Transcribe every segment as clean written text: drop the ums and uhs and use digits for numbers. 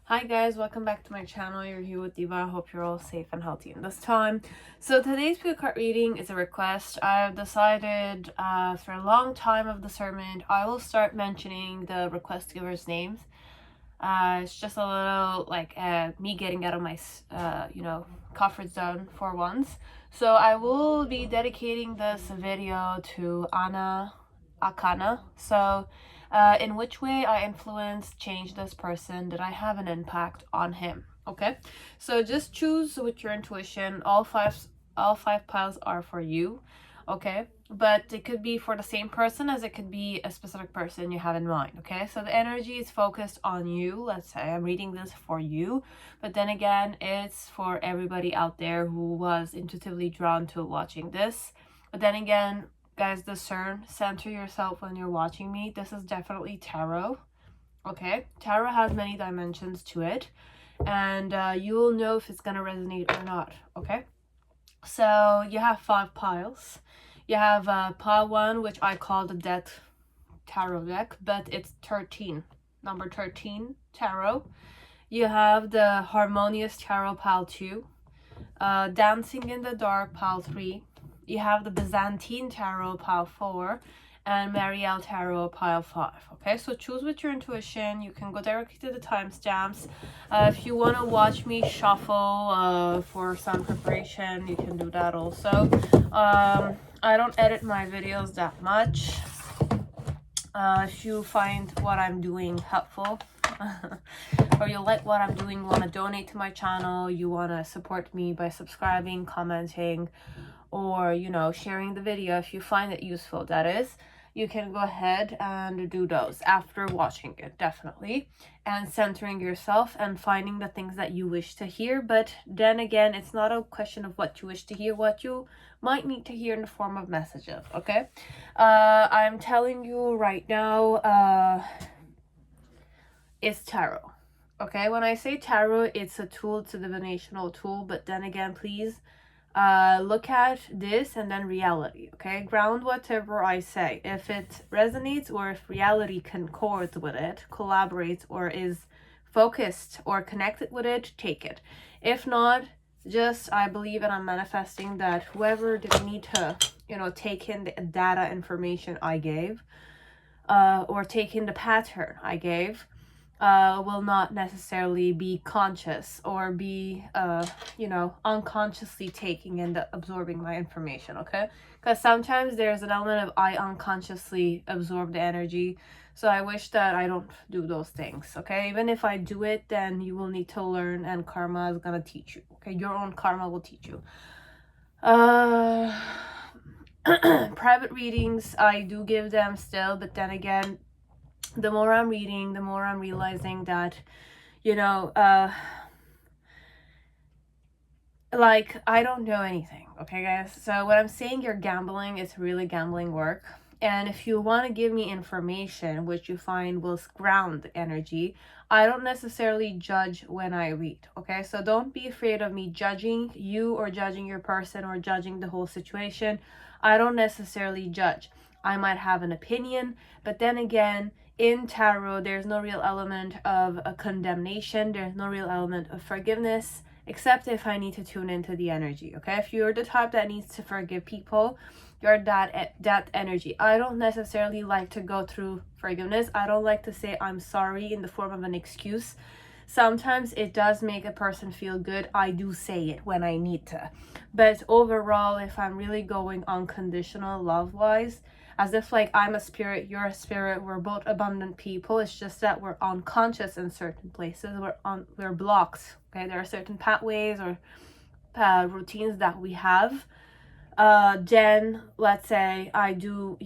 Hi guys, welcome back to my channel. You're here with Diva. I hope you're all safe and healthy in this time. So today's pick card reading is a request. I've decided after a long time of discernment, I will start mentioning the request givers' names. It's just a little like me getting out of my comfort zone for once. So I will be dedicating this video to Akana. So in which way I influenced, changed this person, did I have an impact on him? Okay, so just choose with your intuition. All five piles are for you, okay, but it could be for the same person as it could be a specific person you have in mind. Okay, so the energy is focused on you. Let's say I'm reading this for you, but then again it's for everybody out there who was intuitively drawn to watching this. But then again, guys, discern, center yourself when you're watching me. This is definitely tarot. Okay, tarot has many dimensions to it, and you will know if it's gonna resonate or not. Okay, so you have 5 piles. You have pile 1, which I call the Death Tarot deck, but it's 13, number 13 tarot. You have the Harmonious Tarot pile 2, Dancing in the Dark pile 3. You have the Byzantine Tarot pile 4 and Marielle Tarot pile 5. Okay, so choose with your intuition. You can go directly to the timestamps. If you want to watch me shuffle for some preparation, you can do that also. I don't edit my videos that much. If you find what I'm doing helpful or you like what I'm doing, want to donate to my channel, you want to support me by subscribing, commenting, or sharing the video, if you find it useful, that is, you can go ahead and do those after watching it, definitely, and centering yourself and finding the things that you wish to hear. But then again, it's not a question of what you wish to hear, what you might need to hear in the form of messages. Okay, I'm telling you right now, it's tarot. Okay, when I say tarot, it's a tool, it's a divinational tool, but then again, please look at this and then reality. Okay, ground whatever I say. If it resonates or if reality concords with it, collaborates, or is focused or connected with it, take it. If not, just I believe and I'm manifesting that whoever did need to take in the data information I gave, or take in the pattern I gave, will not necessarily be conscious or be unconsciously taking and absorbing my information. Okay, because sometimes there's an element of I unconsciously absorb the energy, so I wish that I don't do those things. Okay, even if I do it, then you will need to learn, and karma is gonna teach you. Okay, your own karma will teach you. Private readings, I do give them still, but then again, the more I'm reading, the more I'm realizing that, like, I don't know anything. Okay, guys? So when I'm saying you're gambling, it's really gambling work. And if you want to give me information, which you find will ground the energy, I don't necessarily judge when I read. Okay, so don't be afraid of me judging you or judging your person or judging the whole situation. I don't necessarily judge. I might have an opinion, but then again, in tarot, there's no real element of a condemnation. There's no real element of forgiveness, except if I need to tune into the energy. Okay, if you're the type that needs to forgive people, you're that energy. I don't necessarily like to go through forgiveness. I don't like to say I'm sorry in the form of an excuse. Sometimes it does make a person feel good. I do say it when I need to, but overall, if I'm really going unconditional love wise, as if like I'm a spirit, you're a spirit, we're both abundant people, it's just that we're unconscious in certain places, we're blocked. Okay, there are certain pathways or routines that we have. Then let's say I do,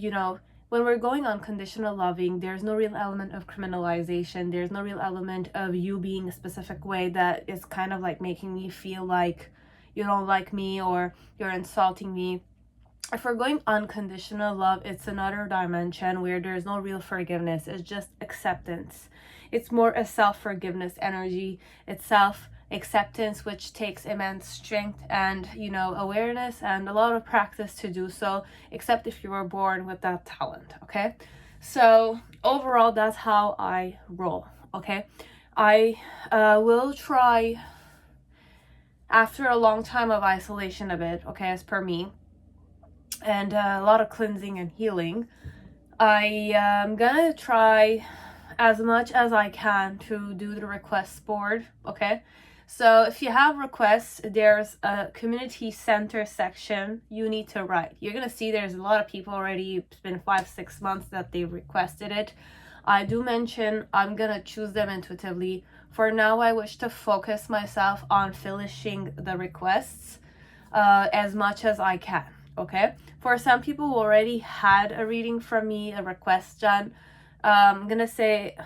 when we're going unconditional loving, there's no real element of criminalization. There's no real element of you being a specific way that is kind of like making me feel like you don't like me or you're insulting me. If we're going unconditional love, it's another dimension where there's no real forgiveness. It's just acceptance. It's more a self-forgiveness energy. It's self-acceptance, which takes immense strength and awareness and a lot of practice to do so, except if you were born with that talent. Okay, so overall, that's how I roll. Okay, I will try, after a long time of isolation a bit, okay, as per me, and a lot of cleansing and healing, I am gonna try as much as I can to do the requests board, okay? So if you have requests, there's a community center section you need to write. You're gonna see there's a lot of people already. It's been 5-6 months that they requested it. I do mention I'm gonna choose them intuitively. For now, I wish to focus myself on finishing the requests as much as I can, okay? For some people who already had a reading from me, a request done, I'm gonna say,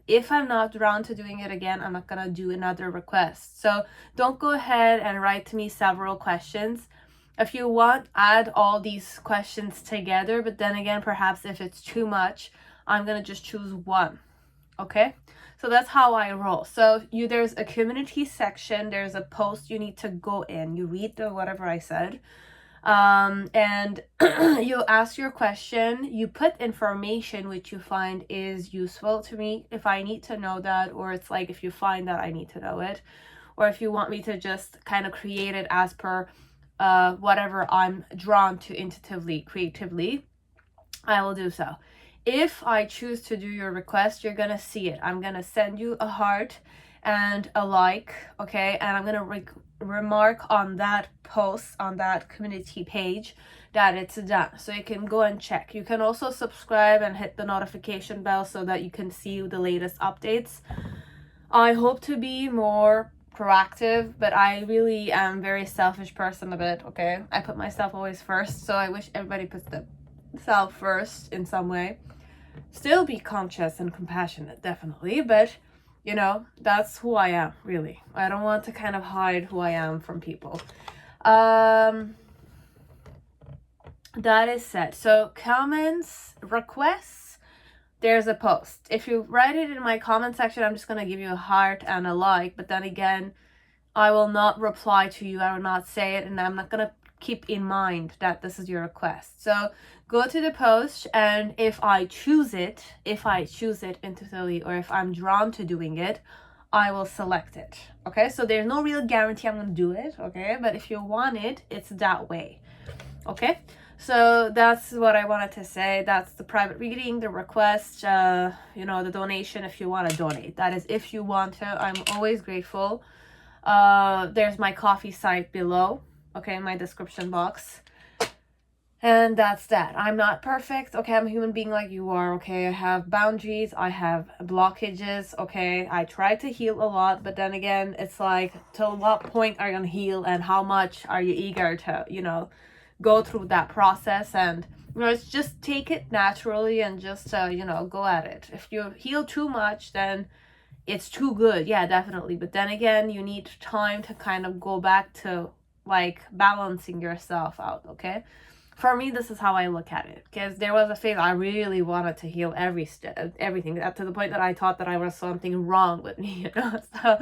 if I'm not drawn to doing it again, I'm not gonna do another request. So don't go ahead and write to me several questions. If you want, add all these questions together, but then again, perhaps if it's too much, I'm gonna just choose one, okay? So that's how I roll. So there's a community section, there's a post you need to go in, you read the whatever I said, and you ask your question, you put information which you find is useful to me, if I need to know that, or it's like if you find that I need to know it, or if you want me to just kind of create it as per whatever I'm drawn to intuitively, creatively, I will do so. If I choose to do your request, you're gonna see it. I'm gonna send you a heart and a like, okay? And I'm gonna remark on that post, on that community page, that it's done. So you can go and check. You can also subscribe and hit the notification bell so that you can see the latest updates. I hope to be more proactive, but I really am a very selfish person a bit, okay? I put myself always first, so I wish everybody puts themselves first in some way. Still be conscious and compassionate, definitely, but you know, that's who I am, really. I don't want to kind of hide who I am from people. That is said. So comments, requests, there's a post. If you write it in my comment section, I'm just going to give you a heart and a like, but then again, I will not reply to you. I will not say it, and I'm not going to keep in mind that this is your request. So go to the post, and if I choose it intuitively, or if I'm drawn to doing it, I will select it, okay? So there's no real guarantee I'm gonna do it, okay? But if you want it, it's that way, okay? So that's what I wanted to say. That's the private reading, the request, you know, the donation if you want to donate. That is if you want to. I'm always grateful. There's my coffee site below, okay, in my description box. And that's that. I'm not perfect, okay? I'm a human being like you are, okay? I have boundaries, I have blockages, okay? I try to heal a lot, but then again, it's like, till what point are you gonna heal, and how much are you eager to, you know, go through that process? And, you know, it's just take it naturally and just, you know, go at it. If you heal too much, then it's too good, yeah, definitely. But then again, you need time to kind of go back to, like, balancing yourself out, okay? For me, this is how I look at it, because there was a phase I really wanted to heal everything, to the point that I thought that I was something wrong with me, you know. So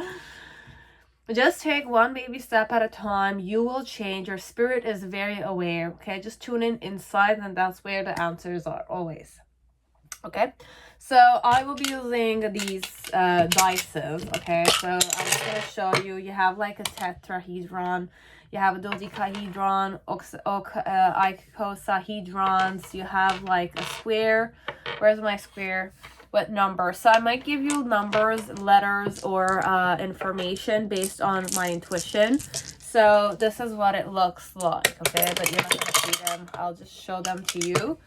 just take one baby step at a time. You will change. Your spirit is very aware, okay? Just tune in inside, and that's where the answers are always, okay? So I will be using these dices, okay? So I'm just going to show you. You have like a tetrahedron. You have a dodecahedron, icosahedrons. You have like a square. Where's my square? What number? So I might give you numbers, letters, or information based on my intuition. So this is what it looks like, okay? But you're not going to see them. I'll just show them to you.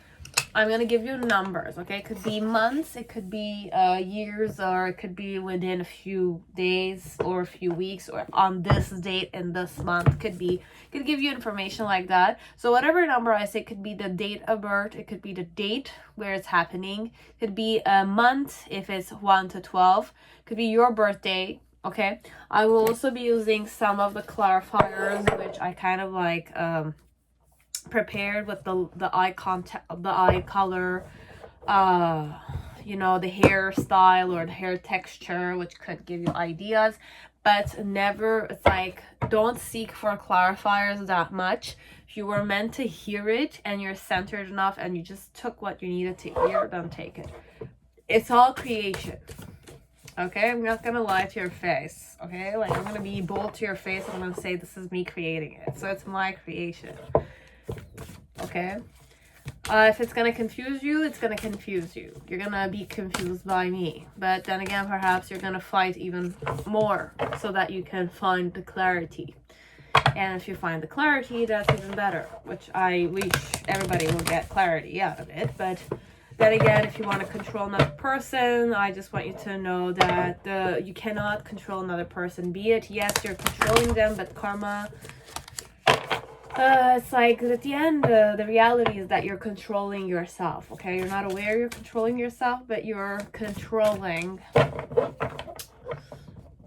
I'm going to give you numbers, okay? It could be months, it could be years, or it could be within a few days or a few weeks, or on this date in this month. Could give you information like that. So whatever number I say, could be the date of birth, it could be the date where it's happening, it could be a month if it's 1 to 12, it could be your birthday, okay? I will also be using some of the clarifiers, which I kind of like prepared with the eye contact, the eye color, you know, the hairstyle or the hair texture, which could give you ideas. But never, it's like, don't seek for clarifiers that much. If you were meant to hear it and you're centered enough and you just took what you needed to hear, then take it. It's all creation, Okay, I'm not gonna lie to your face. Okay, like I'm gonna be bold to your face and I'm gonna say this is me creating it. So it's my creation. Okay. If it's gonna confuse you, it's gonna confuse you. You're gonna be confused by me. But then again, perhaps you're gonna fight even more so that you can find the clarity. And if you find the clarity, that's even better. Which I wish everybody will get clarity out of it. But then again, if you want to control another person, I just want you to know that you cannot control another person. Be it, yes, you're controlling them, but karma... it's like at the end, the reality is that you're controlling yourself, okay? You're not aware you're controlling yourself, but you're controlling.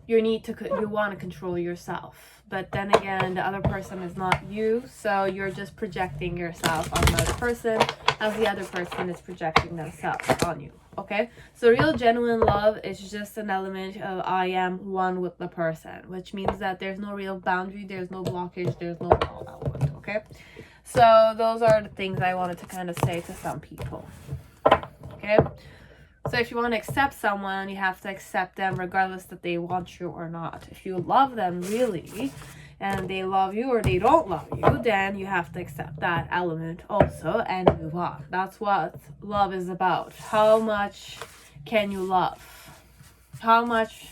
You want to control yourself. But then again, the other person is not you, so you're just projecting yourself on the other person as the other person is projecting themselves on you, okay? So real genuine love is just an element of I am one with the person, which means that there's no real boundary, there's no blockage, there's no wall element, okay? So those are the things I wanted to kind of say to some people, okay? So if you want to accept someone, you have to accept them regardless that they want you or not. If you love them really, and they love you or they don't love you, then you have to accept that element also and move on. That's what love is about. How much can you love? How much...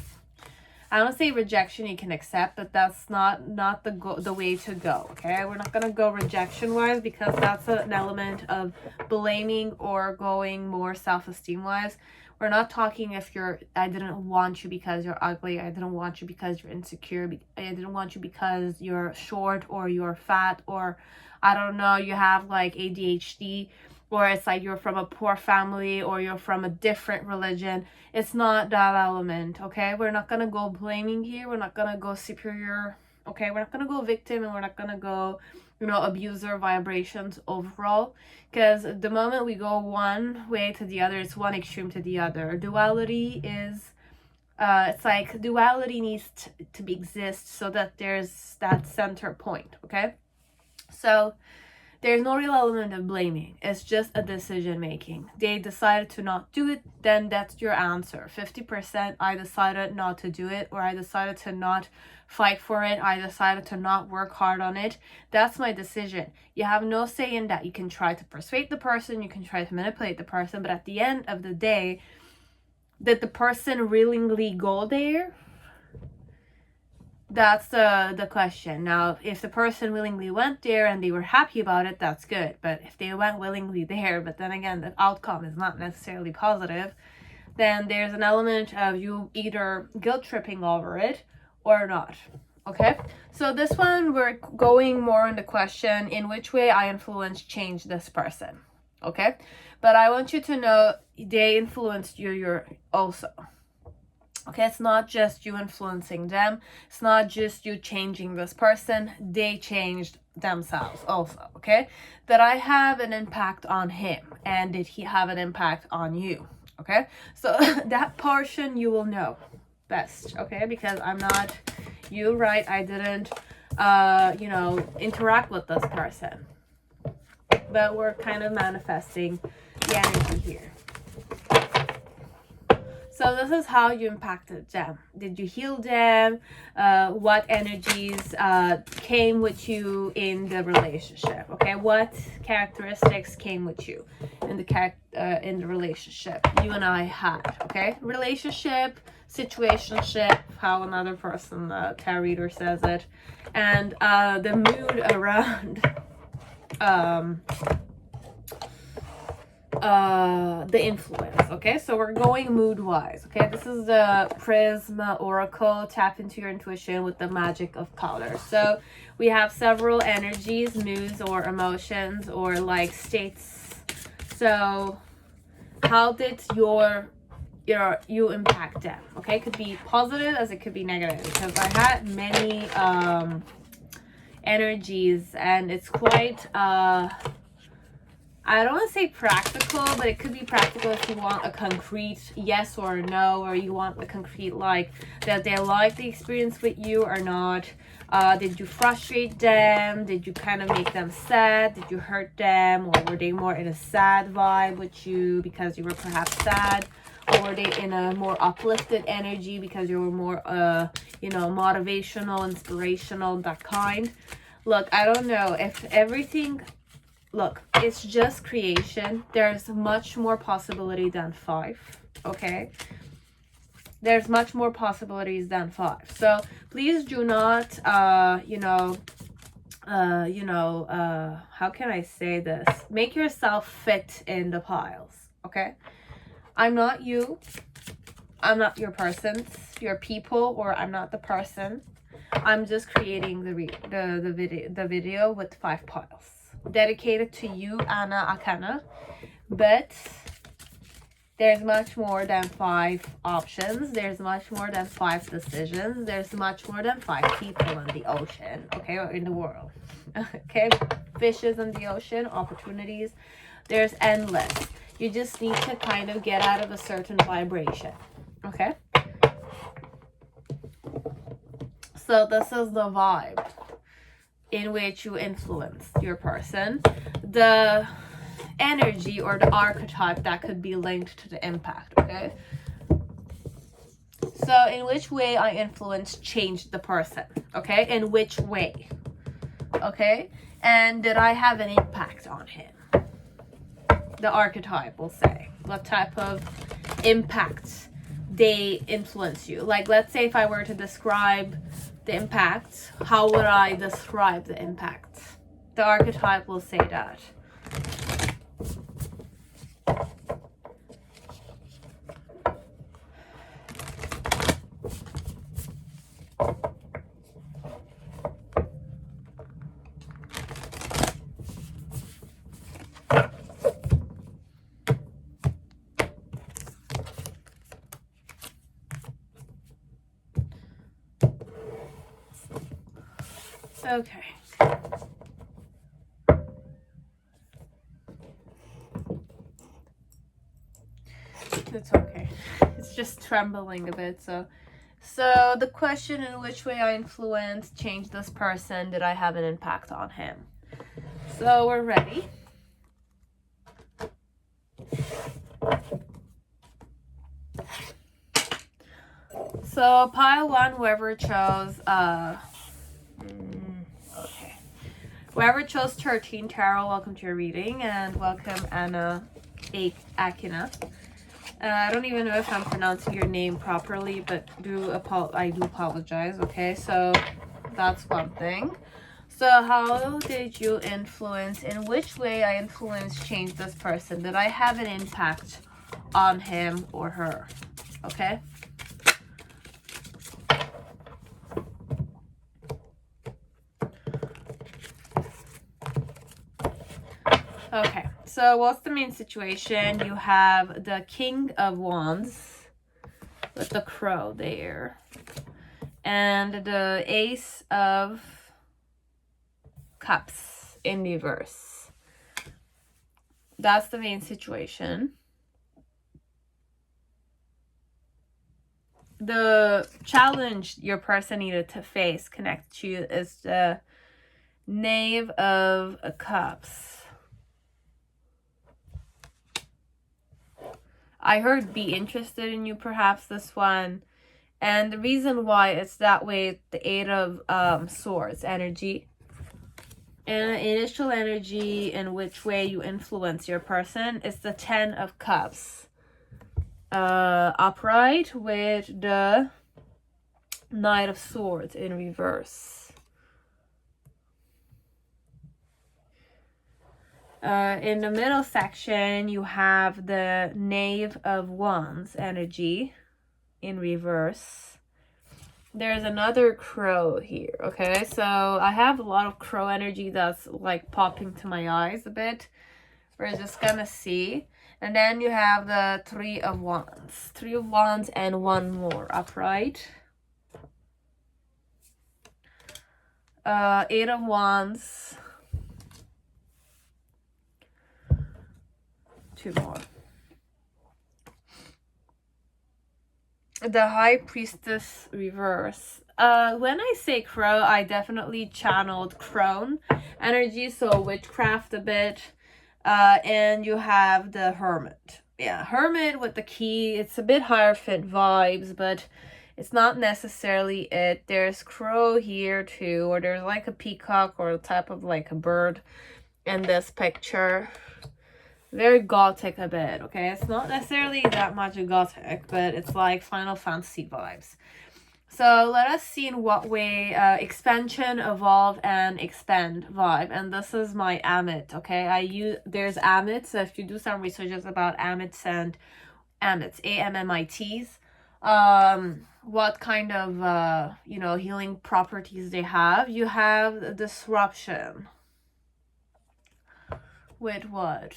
I don't say rejection you can accept, but that's not the way to go, okay? We're not going to go rejection-wise because that's an element of blaming or going more self-esteem-wise. We're not talking if I didn't want you because you're ugly, I didn't want you because you're insecure, I didn't want you because you're short or you're fat, or I don't know, you have like ADHD, or it's like you're from a poor family or you're from a different religion. It's not that element, okay? We're not going to go blaming here. We're not going to go superior, okay? We're not going to go victim, and we're not going to go, abuser vibrations overall. Because the moment we go one way to the other, it's one extreme to the other. Duality is... it's like duality needs to exist so that there's that center point, okay? So... there's no real element of blaming. It's just a decision making. They decided to not do it, then that's your answer. 50%, I decided not to do it, or I decided to not fight for it, I decided to not work hard on it. That's my decision. You have no say in that. You can try to persuade the person, you can try to manipulate the person, but at the end of the day, did the person willingly go there? That's the question. Now, if the person willingly went there and they were happy about it, that's good. But if they went willingly there, but then again, the outcome is not necessarily positive, then there's an element of you either guilt tripping over it or not. Okay? So this one, we're going more on the question, in which way I influence change this person. Okay? But I want you to know they influenced you also. Okay, it's not just you influencing them. It's not just you changing this person. They changed themselves also, okay? That I have an impact on him, and did he have an impact on you, okay? So that portion you will know best, okay? Because I'm not you, right? I didn't, interact with this person. But we're kind of manifesting the energy here. So this is how you impacted them. Did you heal them? What energies came with you in the relationship? Okay, what characteristics came with you in the relationship you and I had? Okay, relationship, situationship, how another person, tarot reader says it, and the mood around the influence. Okay, so we're going mood wise. Okay, this is the Prism Oracle. Tap into your intuition with the magic of color. So we have several energies, moods, or emotions, or like states. So how did you impact them? Okay, it could be positive as it could be negative, because I had many energies, and it's quite I don't want to say practical, but it could be practical if you want a concrete yes or no, or you want the concrete like that they like the experience with you or not. Did you frustrate them? Did you kind of make them sad? Did you hurt them? Or were they more in a sad vibe with you because you were perhaps sad? or were they in a more uplifted energy because you were more you know, motivational, inspirational, that kind. Look, I don't know if everything, look, it's just creation. There's much more possibility than 5, okay? There's much more possibilities than 5. So please do not, you know, how can I say this? Make yourself fit in the piles, okay? I'm not you. I'm not your person, your people, or I'm not the person. I'm just creating the video with 5 piles dedicated to you, Anna Akana. But there's much more than 5 options. There's much more than 5 decisions. There's much more than 5 people in the ocean, okay, or in the world. Okay, fishes in the ocean, opportunities. There's endless. You just need to kind of get out of a certain vibration, okay? So this is the vibe in which you influence your person. The energy or the archetype that could be linked to the impact, okay? So in which way I influence changed the person, okay? In which way, okay? And did I have an impact on him? The archetype will say what type of impact they influence you. Like, let's say if I were to describe the impact, how would I describe the impact? The archetype will say that. Okay. It's okay. It's just trembling a bit. So the question, in which way I influenced, changed this person, did I have an impact on him? So we're ready. So pile 1, whoever chose okay. Whoever chose 13 Tarot, welcome to your reading, and welcome Anna Akina. I don't even know if I'm pronouncing your name properly, but I do apologize, okay? So that's one thing. So how did you influence, in which way I influenced, change this person? Did I have an impact on him or her? Okay? Okay, so what's the main situation? You have the King of Wands with the crow there, and the Ace of Cups in reverse. That's the main situation. The challenge your person needed to face, connect to you, is the Knave of Cups. I heard be interested in you, perhaps this one. And the reason why it's that way, the 8 of Swords energy. And initial energy, in which way you influence your person, is the 10 of Cups. Upright with the Knight of Swords in reverse. In the middle section, you have the Knave of Wands energy in reverse. There's another crow here, okay? So I have a lot of crow energy that's like popping to my eyes a bit. We're just gonna see. And then you have the 3 of Wands. 3 of Wands and one more upright. 8 of Wands. 2 more. The High Priestess reverse. When I say crow, I definitely channeled crone energy, so witchcraft a bit. And you have the Hermit. yeah, Hermit with the key. It's a bit higher fit vibes, but it's not necessarily it. There's crow here too, or there's like a peacock or a type of like a bird in this picture. Very gothic a bit, okay? It's not necessarily that much gothic, but it's like Final Fantasy vibes. So let us see in what way expansion, evolve, and expand vibe. And this is my Amit, okay? There's Amit, so if you do some researches about Amits and Amits, AMMITs, what kind of, healing properties they have. You have disruption. With what?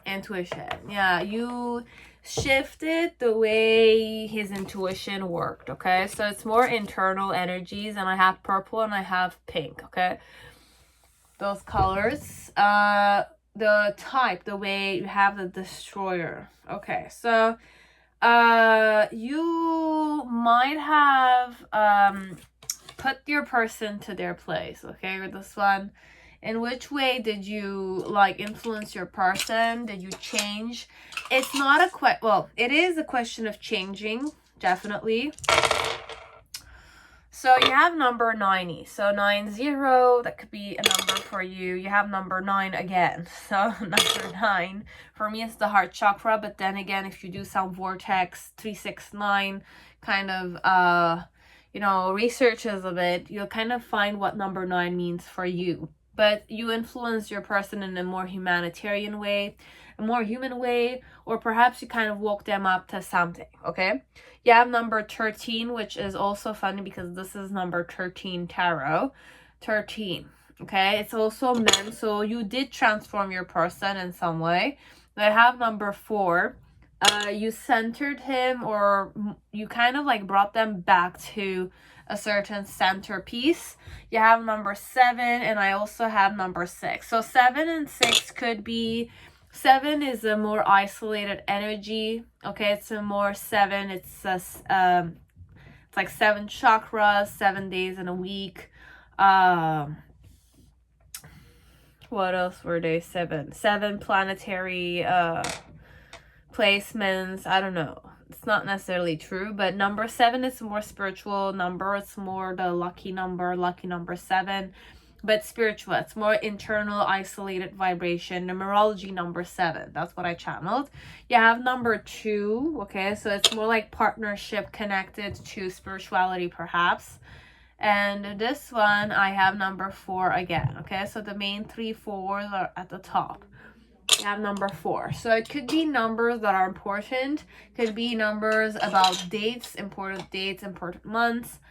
Intuition. Yeah, you shifted the way his intuition worked, okay? So it's more internal energies, and I have purple and I have pink, okay? Those colors. The type, the way you have the destroyer. Okay, so you might have put your person to their place, okay, with this one. In which way did you like influence your person? Did you change? It's not a well, it is a question of changing, definitely. So you have number 90. So 90, that could be a number for you. You have number 9 again. So number 9 for me is the heart chakra, but then again, if you do some vortex 369 kind of researches of it, you'll kind of find what number 9 means for you. But you influence your person in a more humanitarian way, a more human way, or perhaps you kind of woke them up to something, okay? You have number 13, which is also funny because this is number 13 tarot. 13, okay? It's also men, so you did transform your person in some way. I have number 4. You centered him, or you kind of like brought them back to a certain centerpiece. You have number 7, and I also have number 6. So 7 and 6 could be, 7 is a more isolated energy, okay? It's a more 7, it's like 7 chakras, 7 days in a week. What else were they? 7 planetary placements. I don't know, it's not necessarily true, but number 7 is more spiritual number. It's more the lucky number 7, but spiritual. It's more internal, isolated vibration. Numerology number 7, that's what I channeled. You have number 2, okay? So it's more like partnership connected to spirituality perhaps. And this one I have number 4 again, okay? So the main 3 4s are at the top. You have number 4. So it could be numbers that are important. Could be numbers about dates, important months.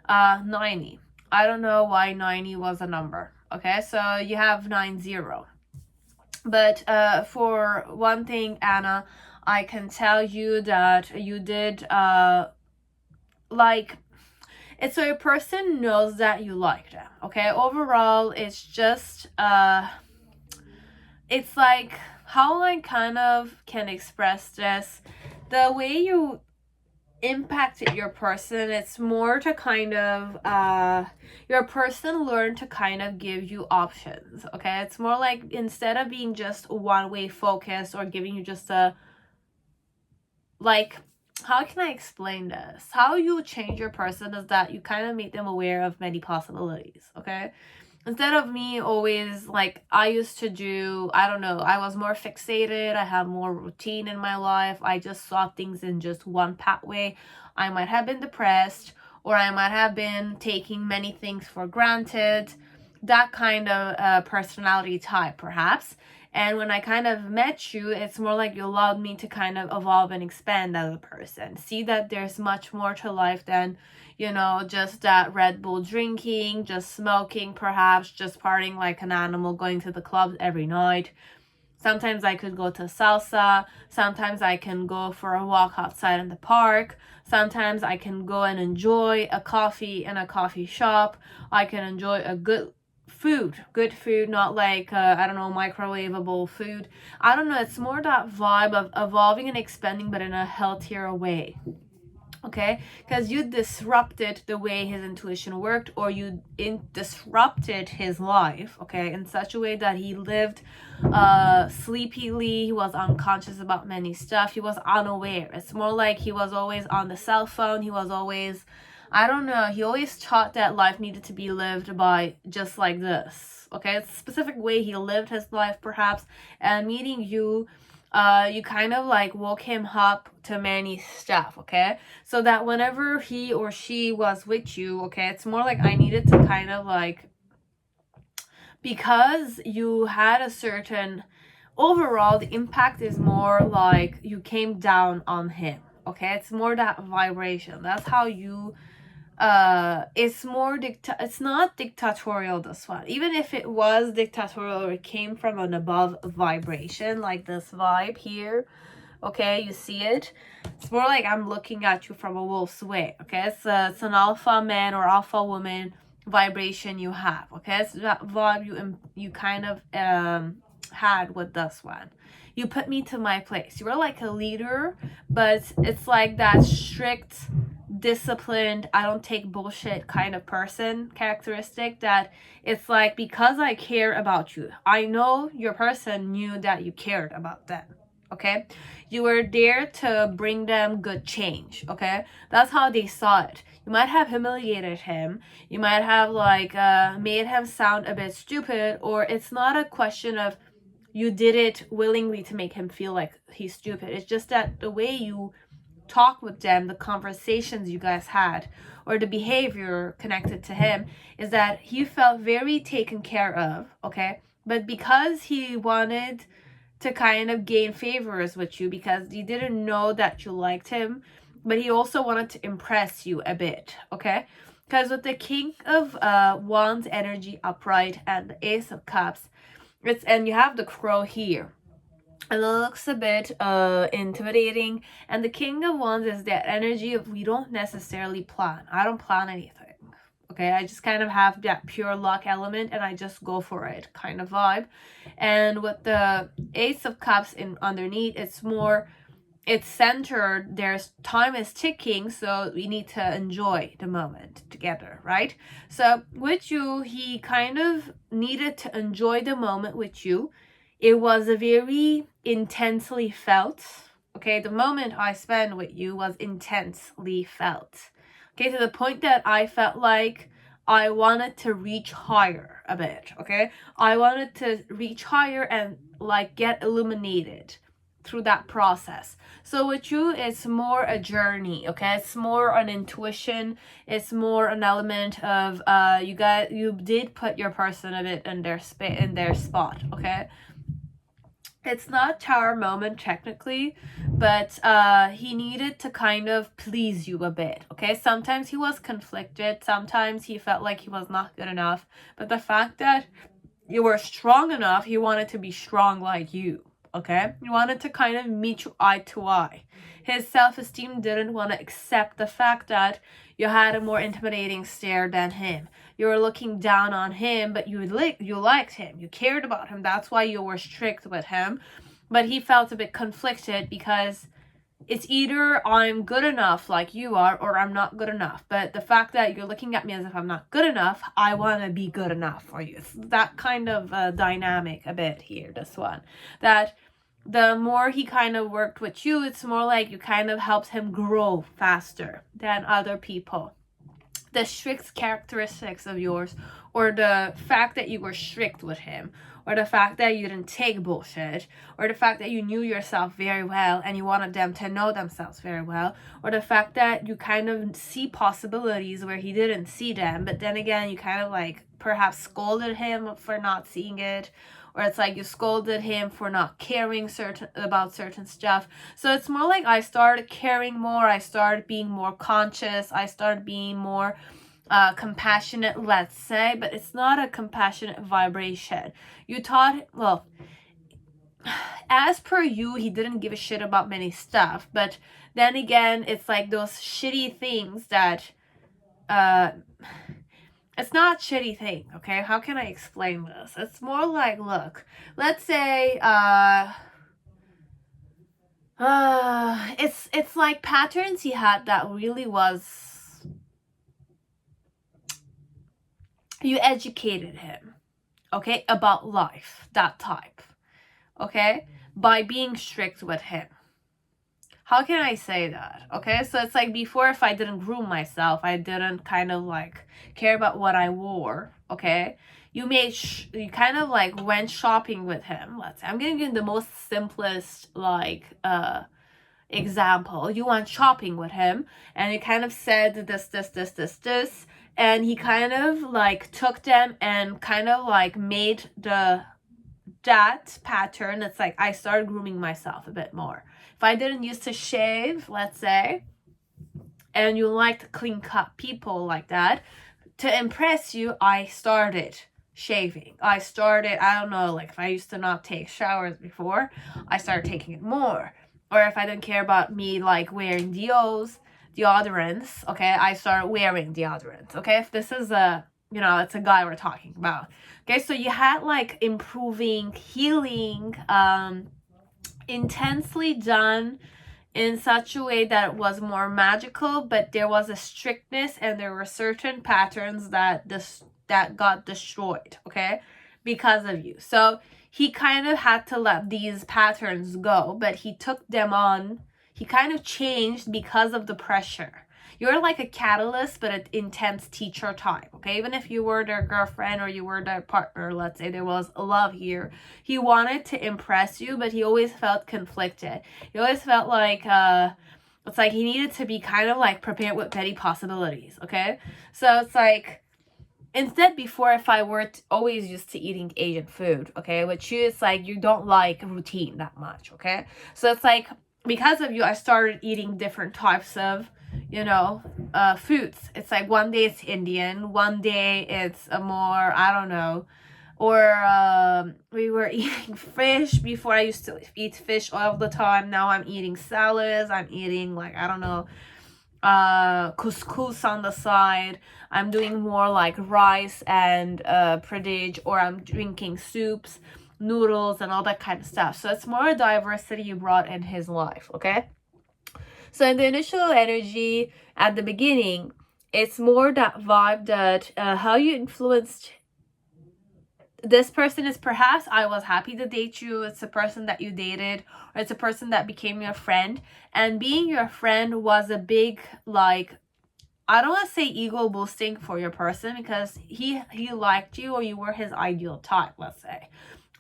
90. I don't know why 90 was a number. Okay, so you have 90. But for one thing, Anna, I can tell you that you did it's so your person knows that you like them. Okay, overall, it's just it's like how I kind of can express this. The way you impacted your person, it's more to kind of your person learned to kind of give you options, okay? It's more like instead of being just one way focused or giving you just a, like, how can I explain this? How you change your person is that you kind of make them aware of many possibilities, okay? Instead of me always, like I used to do, I don't know, I was more fixated, I have more routine in my life, I just saw things in just one pathway. I might have been depressed, or I might have been taking many things for granted, that kind of personality type perhaps. And when I kind of met you, it's more like you allowed me to kind of evolve and expand as a person. See that there's much more to life than, just that Red Bull drinking, just smoking, perhaps just partying like an animal, going to the clubs every night. Sometimes I could go to salsa. Sometimes I can go for a walk outside in the park. Sometimes I can go and enjoy a coffee in a coffee shop. I can enjoy a good food, not like microwavable food. I don't know, it's more that vibe of evolving and expanding, but in a healthier way. okay? Because you disrupted the way his intuition worked, or you disrupted his life, okay, in such a way that he lived sleepily. He was unconscious about many stuff. He was unaware. It's more like he was always on the cell phone. He was always, I don't know, he always thought that life needed to be lived by just like this, okay? It's a specific way he lived his life, perhaps. And meeting you, you kind of like woke him up to many stuff, okay? So that whenever he or she was with you, okay, it's more like I needed to kind of like, because you had a certain, overall the impact is more like you came down on him, okay? It's more that vibration. That's how you it's more it's not dictatorial, this one. Even if it was dictatorial or it came from an above vibration, like this vibe here, okay, you see it, it's more like I'm looking at you from a wolf's way, okay? It's an alpha man or alpha woman vibration you have, okay? It's that vibe you kind of had with this one. You put me to my place. You were like a leader, but it's like that strict, disciplined, I don't take bullshit kind of person characteristic, that it's like, because I care about you, I know your person knew that you cared about them, okay? You were there to bring them good change, okay? That's how they saw it. You might have humiliated him. You might have like made him sound a bit stupid, or it's not a question of you did it willingly to make him feel like he's stupid. It's just that the way you talk with them, the conversations you guys had, or the behavior connected to him, is that he felt very taken care of, okay? But because he wanted to kind of gain favors with you, because he didn't know that you liked him, but he also wanted to impress you a bit, okay? Because with the King of Wands energy upright and the Ace of Cups, and you have the Crow here, and it looks a bit intimidating. And the King of Wands is that energy of, we don't necessarily plan. I don't plan anything, okay? I just kind of have that pure luck element and I just go for it kind of vibe. And with the Ace of Cups in underneath, it's more, it's centered, there's time is ticking, so we need to enjoy the moment together, right? So with you, he kind of needed to enjoy the moment with you. It was a very intensely felt, okay? The moment I spent with you was intensely felt, okay? To the point that I felt like I wanted to reach higher a bit, okay? I wanted to reach higher and like get illuminated through that process. So with you, it's more a journey, okay? It's more an intuition. It's more an element of you did put your person a bit in their spot, okay? It's not tower moment technically, but he needed to kind of please you a bit, okay? Sometimes he was conflicted. Sometimes he felt like he was not good enough. But the fact that you were strong enough, he wanted to be strong like you, okay? He wanted to kind of meet you eye to eye. His self-esteem didn't want to accept the fact that you had a more intimidating stare than him. You were looking down on him, but you liked him. You cared about him. That's why you were strict with him. But he felt a bit conflicted because it's either I'm good enough like you are, or I'm not good enough. But the fact that you're looking at me as if I'm not good enough, I want to be good enough for you. It's that kind of dynamic a bit here, this one. That the more he kind of worked with you, it's more like you kind of helped him grow faster than other people. The strict characteristics of yours, or the fact that you were strict with him, or the fact that you didn't take bullshit, or the fact that you knew yourself very well and you wanted them to know themselves very well, or the fact that you kind of see possibilities where he didn't see them, but then again, you kind of like perhaps scolded him for not seeing it, or it's like you scolded him for not caring about certain stuff. So it's more like I started caring more, I started being more conscious, I started being more compassionate, let's say, but it's not a compassionate vibration. You thought, well, as per you, he didn't give a shit about many stuff, but then again, it's like those shitty things that it's not a shitty thing, okay? How can I explain this? It's more like, look, let's say It's like patterns he had that really was, you educated him, okay, about life, that type, okay, by being strict with him. How can I say that? Okay, so it's like before, if I didn't groom myself, I didn't kind of like care about what I wore, okay, you you kind of like went shopping with him. Let's say I'm giving you the most simplest like example. You went shopping with him and he kind of said this, and he kind of like took them and kind of like made that pattern. It's like I started grooming myself a bit more. If I didn't used to shave, let's say, and you liked clean cut people like that, to impress you, I started shaving. I don't know, like if I used to not take showers before, I started taking it more. Or if I didn't care about me like wearing deodorants, okay, I started wearing deodorants, okay? If this is it's a guy we're talking about. Okay, so you had like improving, healing, intensely done in such a way that it was more magical, but there was a strictness and there were certain patterns that got destroyed, okay, because of you. So he kind of had to let these patterns go, but he took them on. He kind of changed because of the pressure. You're like a catalyst, but an intense teacher type, okay? Even if you were their girlfriend or you were their partner, let's say there was a love here, he wanted to impress you, but he always felt conflicted. He always felt like, it's like he needed to be kind of like prepared with petty possibilities, okay? So it's like, instead, before, if I were always used to eating Asian food, okay, which you, it's like you don't like routine that much, okay? So it's like, because of you, I started eating different types of, foods. It's like one day it's Indian, one day it's a more, I don't know, or we were eating fish. Before, I used to eat fish all the time. Now I'm eating salads. I'm eating, like, I don't know, couscous on the side. I'm doing more like rice and porridge, or I'm drinking soups, noodles, and all that kind of stuff. So it's more diversity you brought in his life, okay? So in the initial energy at the beginning, it's more that vibe that how you influenced this person is, perhaps I was happy to date you. It's a person that you dated, or it's a person that became your friend. And being your friend was a big, like, I don't want to say ego boosting for your person, because he liked you, or you were his ideal type, let's say.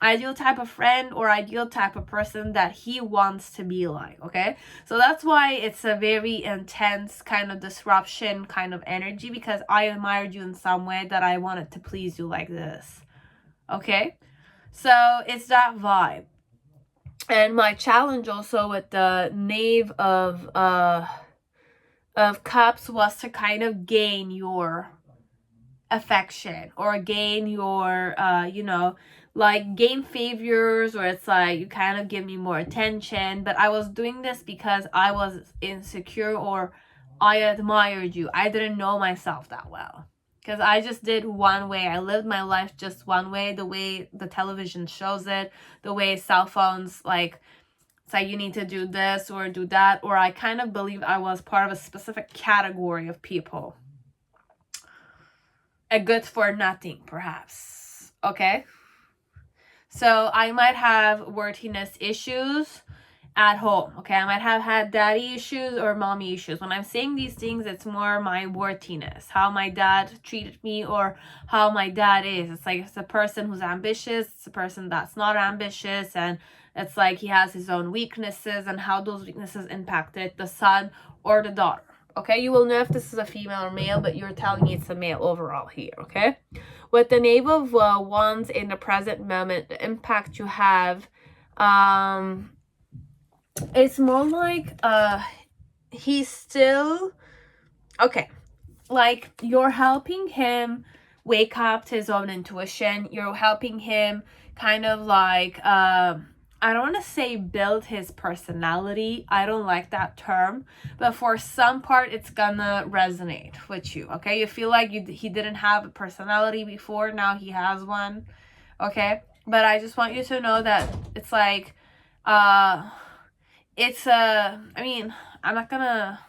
Ideal type of friend or ideal type of person that he wants to be like, okay? So that's why it's a very intense kind of disruption kind of energy, because I admired you in some way that I wanted to please you like this. Okay, so it's that vibe. And my challenge also with the Knave of Cups was to kind of gain your affection, or gain your like gain favors, or it's like you kind of give me more attention. But I was doing this because I was insecure, or I admired you. I didn't know myself that well, because I just did one way. I lived my life just one way, the way the television shows it, the way cell phones, like, it's like you need to do this or do that. Or I kind of believed I was part of a specific category of people. A good for nothing, perhaps. Okay? So I might have worthiness issues at home, okay? I might have had daddy issues or mommy issues. When I'm saying these things, it's more my worthiness, how my dad treated me, or how my dad is. It's like, it's a person who's ambitious, it's a person that's not ambitious, and it's like he has his own weaknesses, and how those weaknesses impacted the son or the daughter, okay? You will know if this is a female or male, but you're telling me it's a male overall here, okay? With the Knave of Wands in the present moment, the impact you have, it's more like he's still okay, like you're helping him wake up to his own intuition. You're helping him kind of like I don't want to say build his personality. I don't like that term, but for some part it's gonna resonate with you, okay? You feel like he didn't have a personality before, now he has one, okay? But I just want you to know that it's like it's I mean, I'm not gonna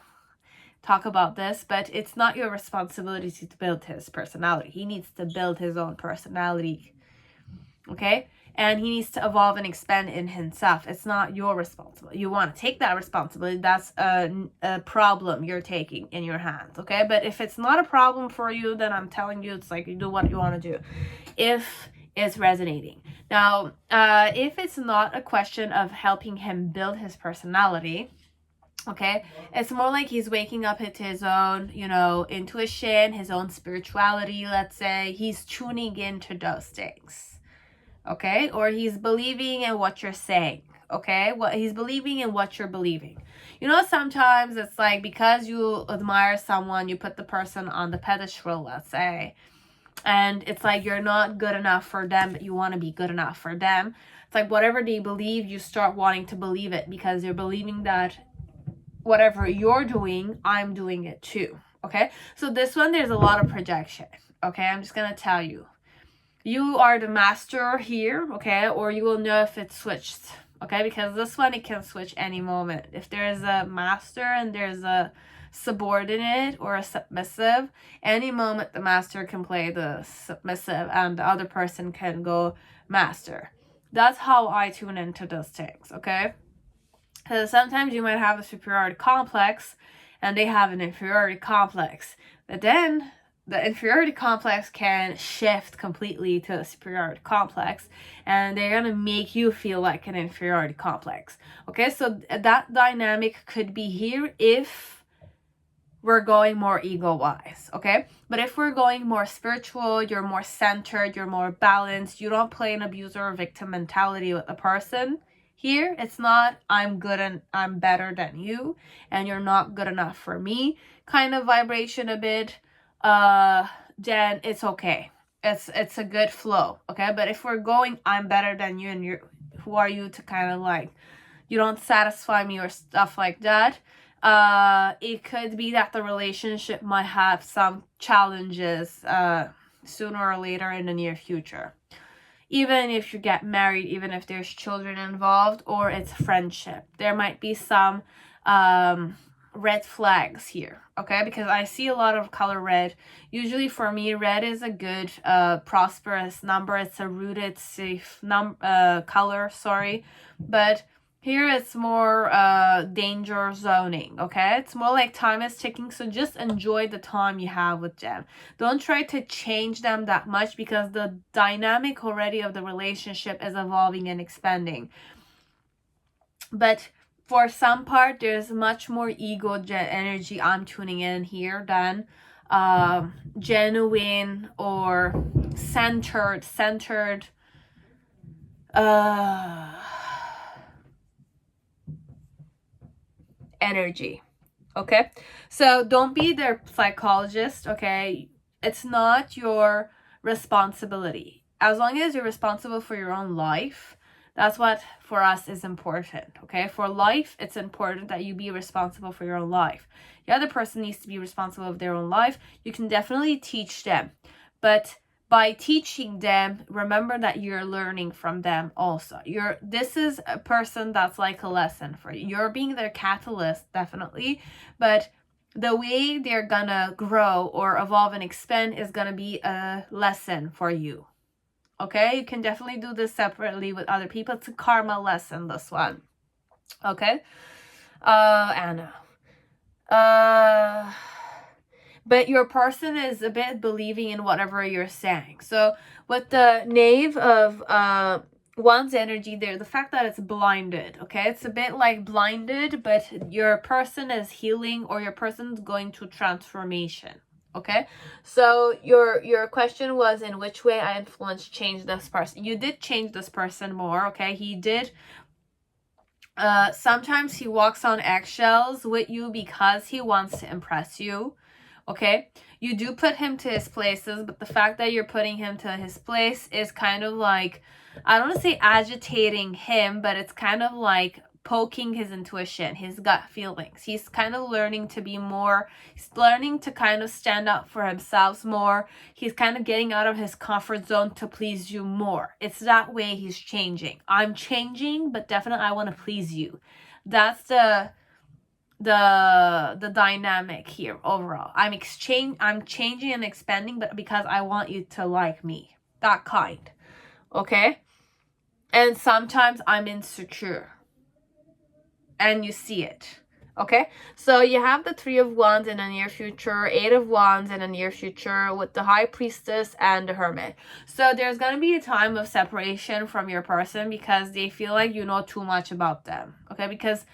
talk about this, but it's not your responsibility to build his personality. He needs to build his own personality, okay? And he needs to evolve and expand in himself. It's not your responsibility. You want to take that responsibility. That's a problem you're taking in your hands, okay? But if it's not a problem for you, then I'm telling you, it's like you do what you want to do. If it's resonating. Now, if it's not a question of helping him build his personality, okay, it's more like he's waking up into his own, you know, intuition, his own spirituality, let's say. He's tuning into those things, okay? Or he's believing in what you're saying, okay? What he's believing in what you're believing. You know, sometimes it's like because you admire someone, you put the person on the pedestal, let's say, and it's like you're not good enough for them, but you want to be good enough for them. It's like whatever they believe, you start wanting to believe it because you're believing that whatever you're doing, I'm doing it too, okay? So this one, there's a lot of projection, okay? I'm just gonna tell you. You are the master here, okay? Or you will know if it's switched, okay? Because this one, it can switch any moment. If there's a master and there's a subordinate or a submissive, any moment the master can play the submissive and the other person can go master. That's how I tune into those things, okay? Because sometimes you might have a superiority complex and they have an inferiority complex, but then the inferiority complex can shift completely to a superiority complex and they're going to make you feel like an inferiority complex, okay? So that dynamic could be here if we're going more ego-wise, okay? But if we're going more spiritual, you're more centered, you're more balanced, you don't play an abuser or victim mentality with a person. Here, it's not I'm good and I'm better than you and you're not good enough for me kind of vibration a bit, then it's okay. It's a good flow, okay? But if we're going I'm better than you and you're, who are you to kind of like, you don't satisfy me or stuff like that, it could be that the relationship might have some challenges sooner or later in the near future. Even if you get married, even if there's children involved, or it's friendship, there might be some red flags here, okay? Because I see a lot of color red. Usually for me, red is a good prosperous number. It's a rooted safe color, sorry. But here it's more danger zoning, okay? It's more like time is ticking, so just enjoy the time you have with them. Don't try to change them that much because the dynamic already of the relationship is evolving and expanding. But for some part, there's much more ego energy I'm tuning in here than genuine or centered energy, okay? So don't be their psychologist, okay? It's not your responsibility. As long as you're responsible for your own life, that's what for us is important, okay? For life, it's important that you be responsible for your own life. The other person needs to be responsible of their own life. You can definitely teach them, but by teaching them, remember that you're learning from them also. This is a person that's like a lesson for you. You're being their catalyst, definitely, but the way they're gonna grow or evolve and expand is gonna be a lesson for you, okay? You can definitely do this separately with other people. It's a karma lesson, this one, okay? Anna. But your person is a bit believing in whatever you're saying. So with the knave of one's energy there, the fact that it's blinded, okay? It's a bit like blinded, but your person is healing or your person's going to transformation, okay? So your question was in which way I influenced change this person. You did change this person more, okay? He did. Sometimes he walks on eggshells with you because he wants to impress you. Okay, you do put him to his places, but the fact that you're putting him to his place is kind of like, I don't want to say agitating him, but it's kind of like poking his intuition, his gut feelings. He's kind of learning to be more, he's learning to kind of stand up for himself more. He's kind of getting out of his comfort zone to please you more. It's that way he's changing. I'm changing, but definitely I want to please you. That's the dynamic here overall. I'm changing and expanding, but because I want you to like me. That kind. Okay? And sometimes I'm insecure. And you see it. Okay? So you have the Three of Wands in the near future, Eight of Wands in the near future with the High Priestess and the Hermit. So there's going to be a time of separation from your person because they feel like you know too much about them. Okay? Because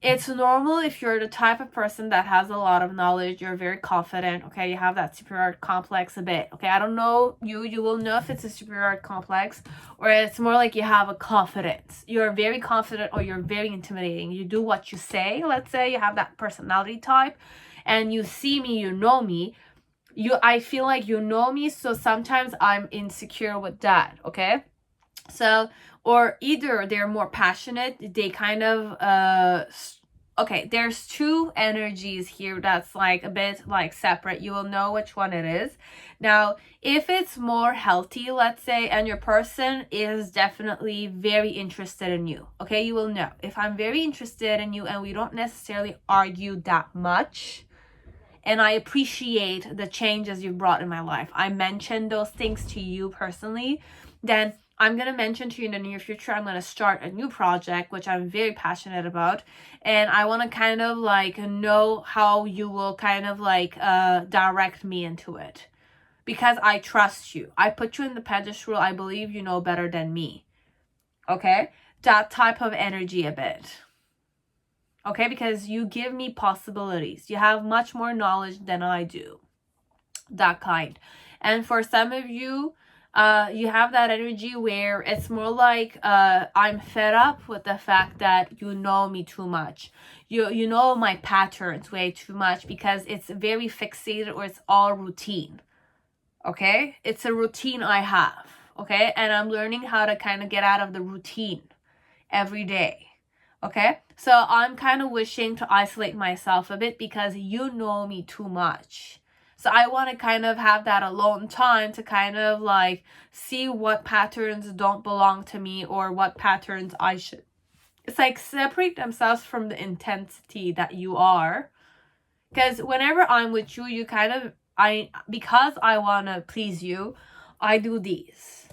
it's normal if you're the type of person that has a lot of knowledge, you're very confident, okay? You have that superior complex a bit, okay? I don't know, you will know if it's a superior complex or it's more like you have a confidence. You're very confident or you're very intimidating. You do what you say. Let's say you have that personality type and you see me, you know me. I feel like you know me, so sometimes I'm insecure with that, okay? So, or either they're more passionate, they kind of okay, there's two energies here that's like a bit like separate. You will know which one it is. Now, if it's more healthy, let's say, and your person is definitely very interested in you, okay, you will know. If I'm very interested in you and we don't necessarily argue that much, and I appreciate the changes you've brought in my life, I mentioned those things to you personally, then I'm going to mention to you in the near future, I'm going to start a new project, which I'm very passionate about. And I want to kind of like know how you will kind of like direct me into it. Because I trust you. I put you in the pedestal. I believe you know better than me. Okay? That type of energy a bit. Okay? Because you give me possibilities. You have much more knowledge than I do. That kind. And for some of you, you have that energy where it's more like I'm fed up with the fact that you know me too much. You know my patterns way too much because it's very fixated or it's all routine. Okay? It's a routine I have. Okay? And I'm learning how to kind of get out of the routine every day. Okay? So I'm kind of wishing to isolate myself a bit because you know me too much. So I want to kind of have that alone time to kind of like see what patterns don't belong to me or what patterns I should. It's like separate themselves from the intensity that you are. Because whenever I'm with you, you kind of, because I want to please you, I do these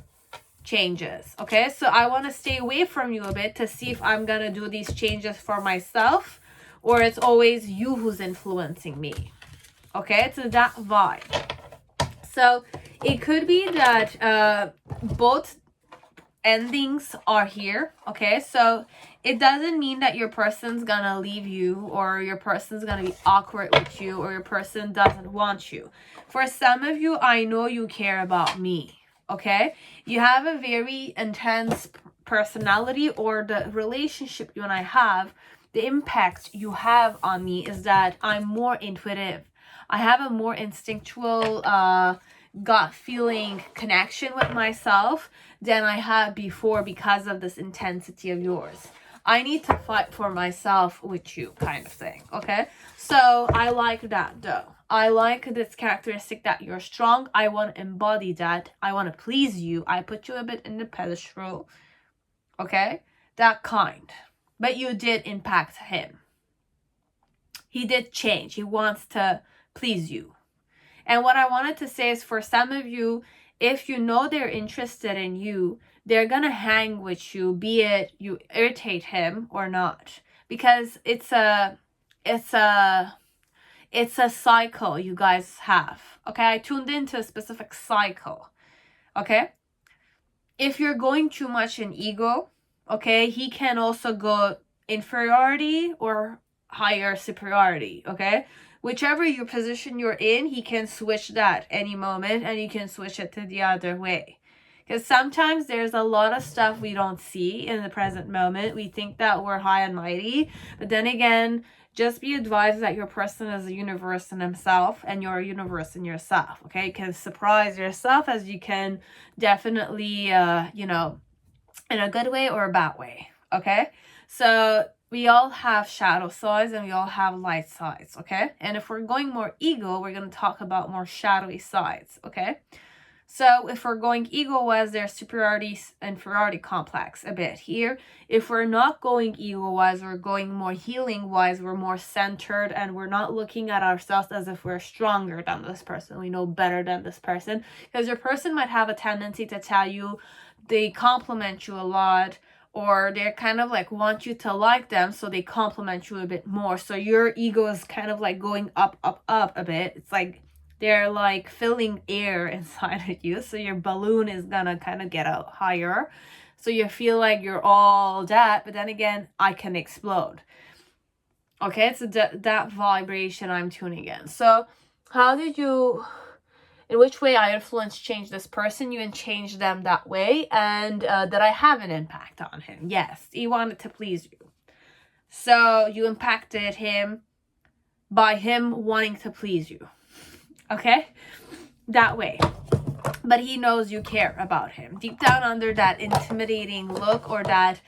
changes. Okay, so I want to stay away from you a bit to see if I'm gonna do these changes for myself or it's always you who's influencing me. Okay, it's that vibe. So it could be that both endings are here. Okay, so it doesn't mean that your person's gonna leave you or your person's gonna be awkward with you or your person doesn't want you. For some of you, I know you care about me. Okay, you have a very intense personality or the relationship you and I have, the impact you have on me is that I'm more intuitive. I have a more instinctual gut feeling connection with myself than I had before because of this intensity of yours. I need to fight for myself with you kind of thing, okay? So I like that though. I like this characteristic that you're strong. I want to embody that. I want to please you. I put you a bit in the pedestal, okay? That kind. But you did impact him. He did change. He wants to please you. And what I wanted to say is for some of you, if you know they're interested in you, they're going to hang with you, be it you irritate him or not. Because it's a cycle you guys have. Okay, I tuned into a specific cycle. Okay? If you're going too much in ego, okay, he can also go inferiority or higher superiority, okay? Whichever your position you're in, he can switch that any moment and you can switch it to the other way. Because sometimes there's a lot of stuff we don't see in the present moment. We think that we're high and mighty, but then again, just be advised that your person is a universe in himself and you're a universe in yourself, okay? You can surprise yourself as you can definitely, you know, in a good way or a bad way, okay? So we all have shadow sides and we all have light sides, okay? And if we're going more ego, we're going to talk about more shadowy sides, okay? So if we're going ego-wise, there's superiority and inferiority complex a bit here. If we're not going ego-wise, we're going more healing-wise, we're more centered, and we're not looking at ourselves as if we're stronger than this person. We know better than this person. Because your person might have a tendency to tell you they compliment you a lot, or they kind of like want you to like them, so they compliment you a bit more. So your ego is kind of like going up, up, up a bit. It's like they're like filling air inside of you, so your balloon is gonna kind of get out higher, so you feel like you're all that, but then again, I can explode. Okay, it's that vibration I'm tuning in. So how did you, in which way I influence change this person? You can change them that way. And that I have an impact on him. Yes, he wanted to please you, so you impacted him by him wanting to please you. Okay, that way. But he knows you care about him. Deep down under that intimidating look, or that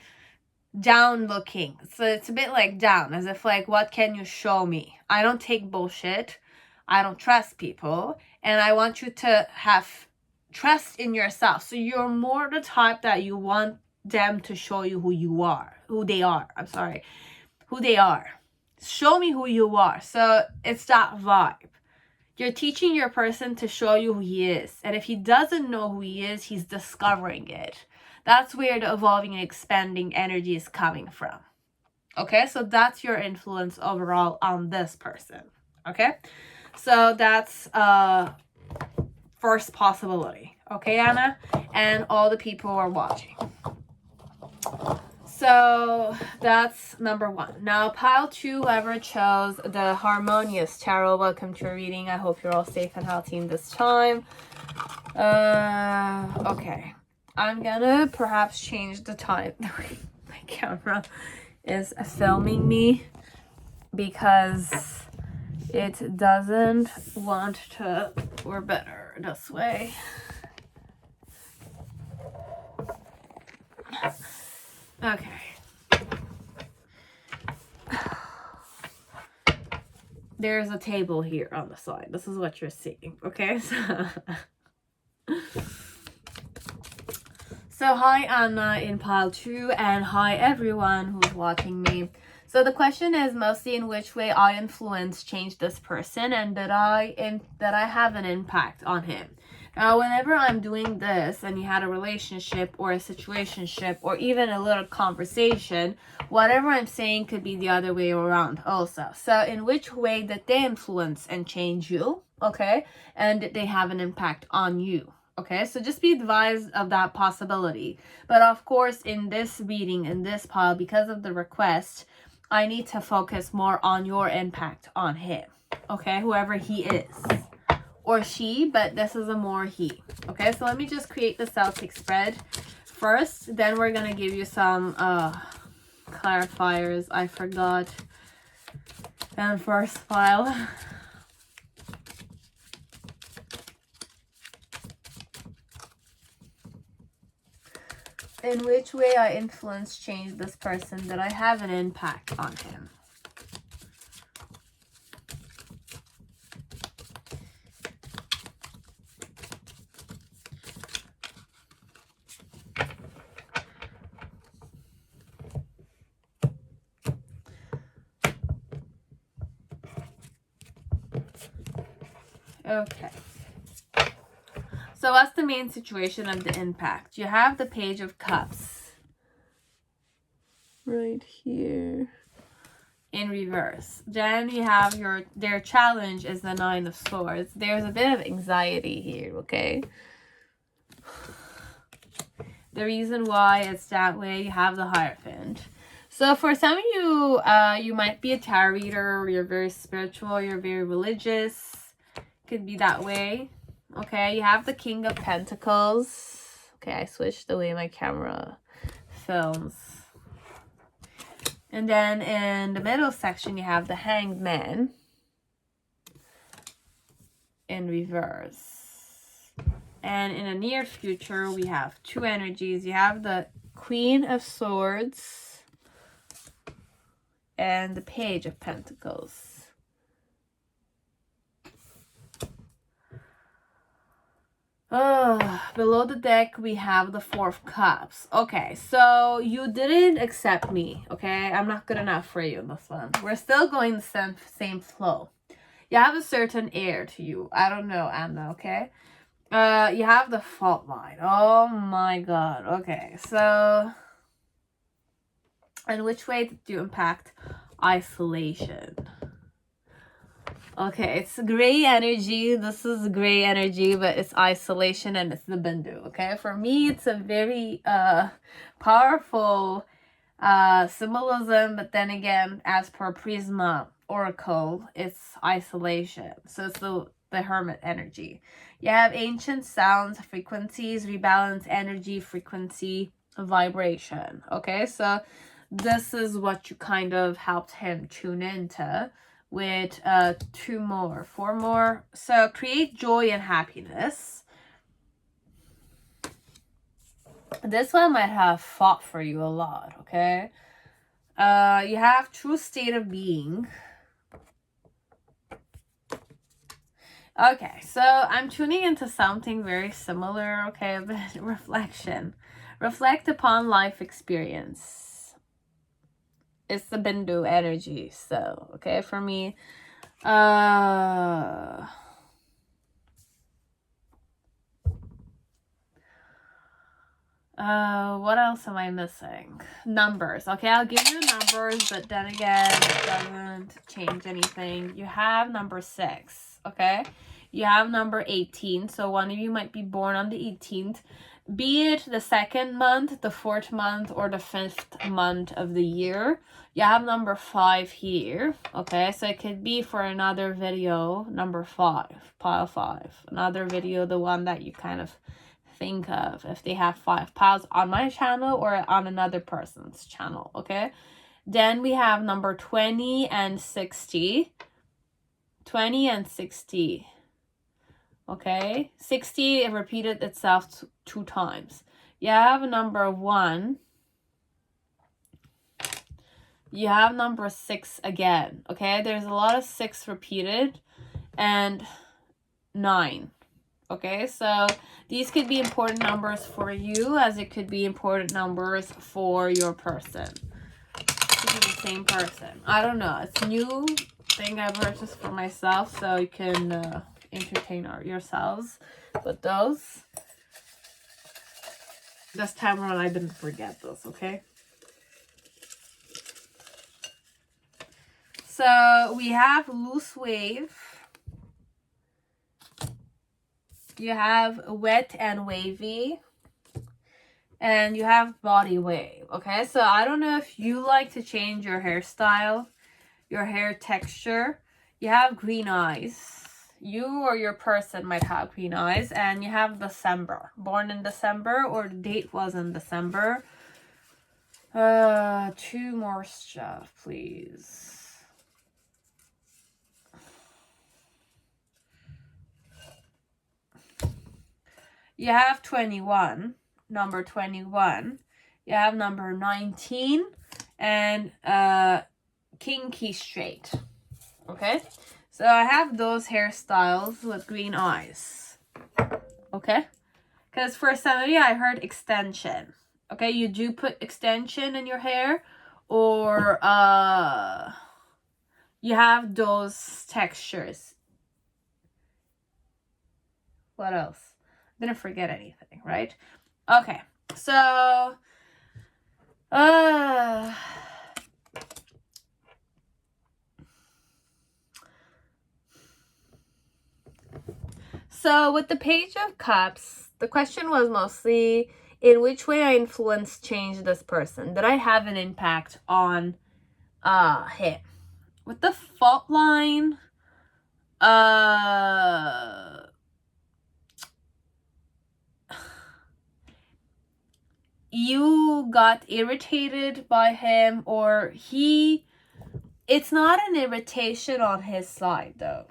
down looking. So it's a bit like down, as if like, what can you show me? I don't take bullshit. I don't trust people. And I want you to have trust in yourself. So you're more the type that you want them to show you who they are. Show me who you are. So it's that vibe. You're teaching your person to show you who he is. And if he doesn't know who he is, he's discovering it. That's where the evolving and expanding energy is coming from. Okay, so that's your influence overall on this person. Okay, so that's first possibility. Okay, Anna? And all the people who are watching. So that's number one. Now, pile 2, whoever chose the Harmonious Tarot, welcome to your reading. I hope you're all safe and healthy in this time. Okay. I'm gonna perhaps change the time. My camera is filming me because it doesn't want to. We're better this way. Okay. There's a table here on the side. This is what you're seeing. Okay. So hi Anna in pile 2, and hi everyone who's watching me. So the question is mostly in which way I influence change this person, and that I have an impact on him. Now, whenever I'm doing this and you had a relationship or a situationship or even a little conversation, whatever I'm saying could be the other way around also. So in which way did they influence and change you, okay? And did they have an impact on you? Okay, so just be advised of that possibility. But of course, in this reading, in this pile, because of the request, I need to focus more on your impact on him. Okay, whoever he is. Or she, but this is a more he. Okay, so let me just create the Celtic spread first. Then we're going to give you some clarifiers. I forgot. And first file. In which way I influence change this person, that I have an impact on him. Okay. So what's the main situation of the impact? You have the Page of Cups right here in reverse. Then you have their challenge is the Nine of Swords. There's a bit of anxiety here, okay? The reason why it's that way, you have the Hierophant. So for some of you, you might be a tarot reader, or you're very spiritual, you're very religious. Could be that way. Okay, you have the King of Pentacles. Okay, I switched the way my camera films. And then in the middle section, you have the Hanged Man in reverse. And in the near future, we have two energies. You have the Queen of Swords and the Page of Pentacles. Oh, below the deck, we have the Four of Cups. Okay, so you didn't accept me, okay? I'm not good enough for you in this one. We're still going the same flow. You have a certain air to you. I don't know, Anna, okay? You have the fault line. Oh my god. Okay, so... And which way did you impact isolation? Okay, it's gray energy. This is gray energy, but it's isolation and it's the Bindu. Okay, for me, it's a very powerful symbolism, but then again, as per Prisma Oracle, it's isolation. So it's the Hermit energy. You have ancient sounds, frequencies, rebalance energy, frequency, vibration. Okay, so this is what you kind of helped him tune into with 4 more. So create joy and happiness. This one might have fought for you a lot, okay? You have true state of being. Okay, so I'm tuning into something very similar, okay? But reflection. Reflect upon life experience. It's the Bindu energy, so, okay, for me, what else am I missing? Numbers. Okay, I'll give you numbers, but then again, it doesn't change anything. You have number 6, okay? You have number 18, so one of you might be born on the 18th. Be it the 2nd month, the 4th month, or the 5th month of the year. You have number 5 here, okay? So it could be for another video, number 5, pile 5. Another video, the one that you kind of think of if they have 5 piles on my channel or on another person's channel, okay? Then we have number 20 and 60. 20 and 60. Okay, 60, it repeated itself 2 times. You have number 1. You have number 6 again. Okay, there's a lot of 6 repeated and 9. Okay, so these could be important numbers for you as it could be important numbers for your person. It could be the same person. I don't know. It's a new thing I purchased for myself, so you can entertain yourselves with those. This time around, I didn't forget those, okay? So we have loose wave. You have wet and wavy. And you have body wave, okay? So I don't know if you like to change your hairstyle, your hair texture. You have green eyes. You or your person might have green eyes. And you have December. Born in December or the date was in December. 2 more stuff, please. You have 21. Number 21. You have number 19. And kinky straight. Okay? So I have those hairstyles with green eyes. Okay? Because for some of you, I heard extension. Okay? You do put extension in your hair. Or you have those textures. What else? I didn't forget anything, right? Okay. So So with the Page of Cups, the question was mostly, in which way I influenced change this person? Did I have an impact on him? With the fault line, you got irritated by him, or it's not an irritation on his side though.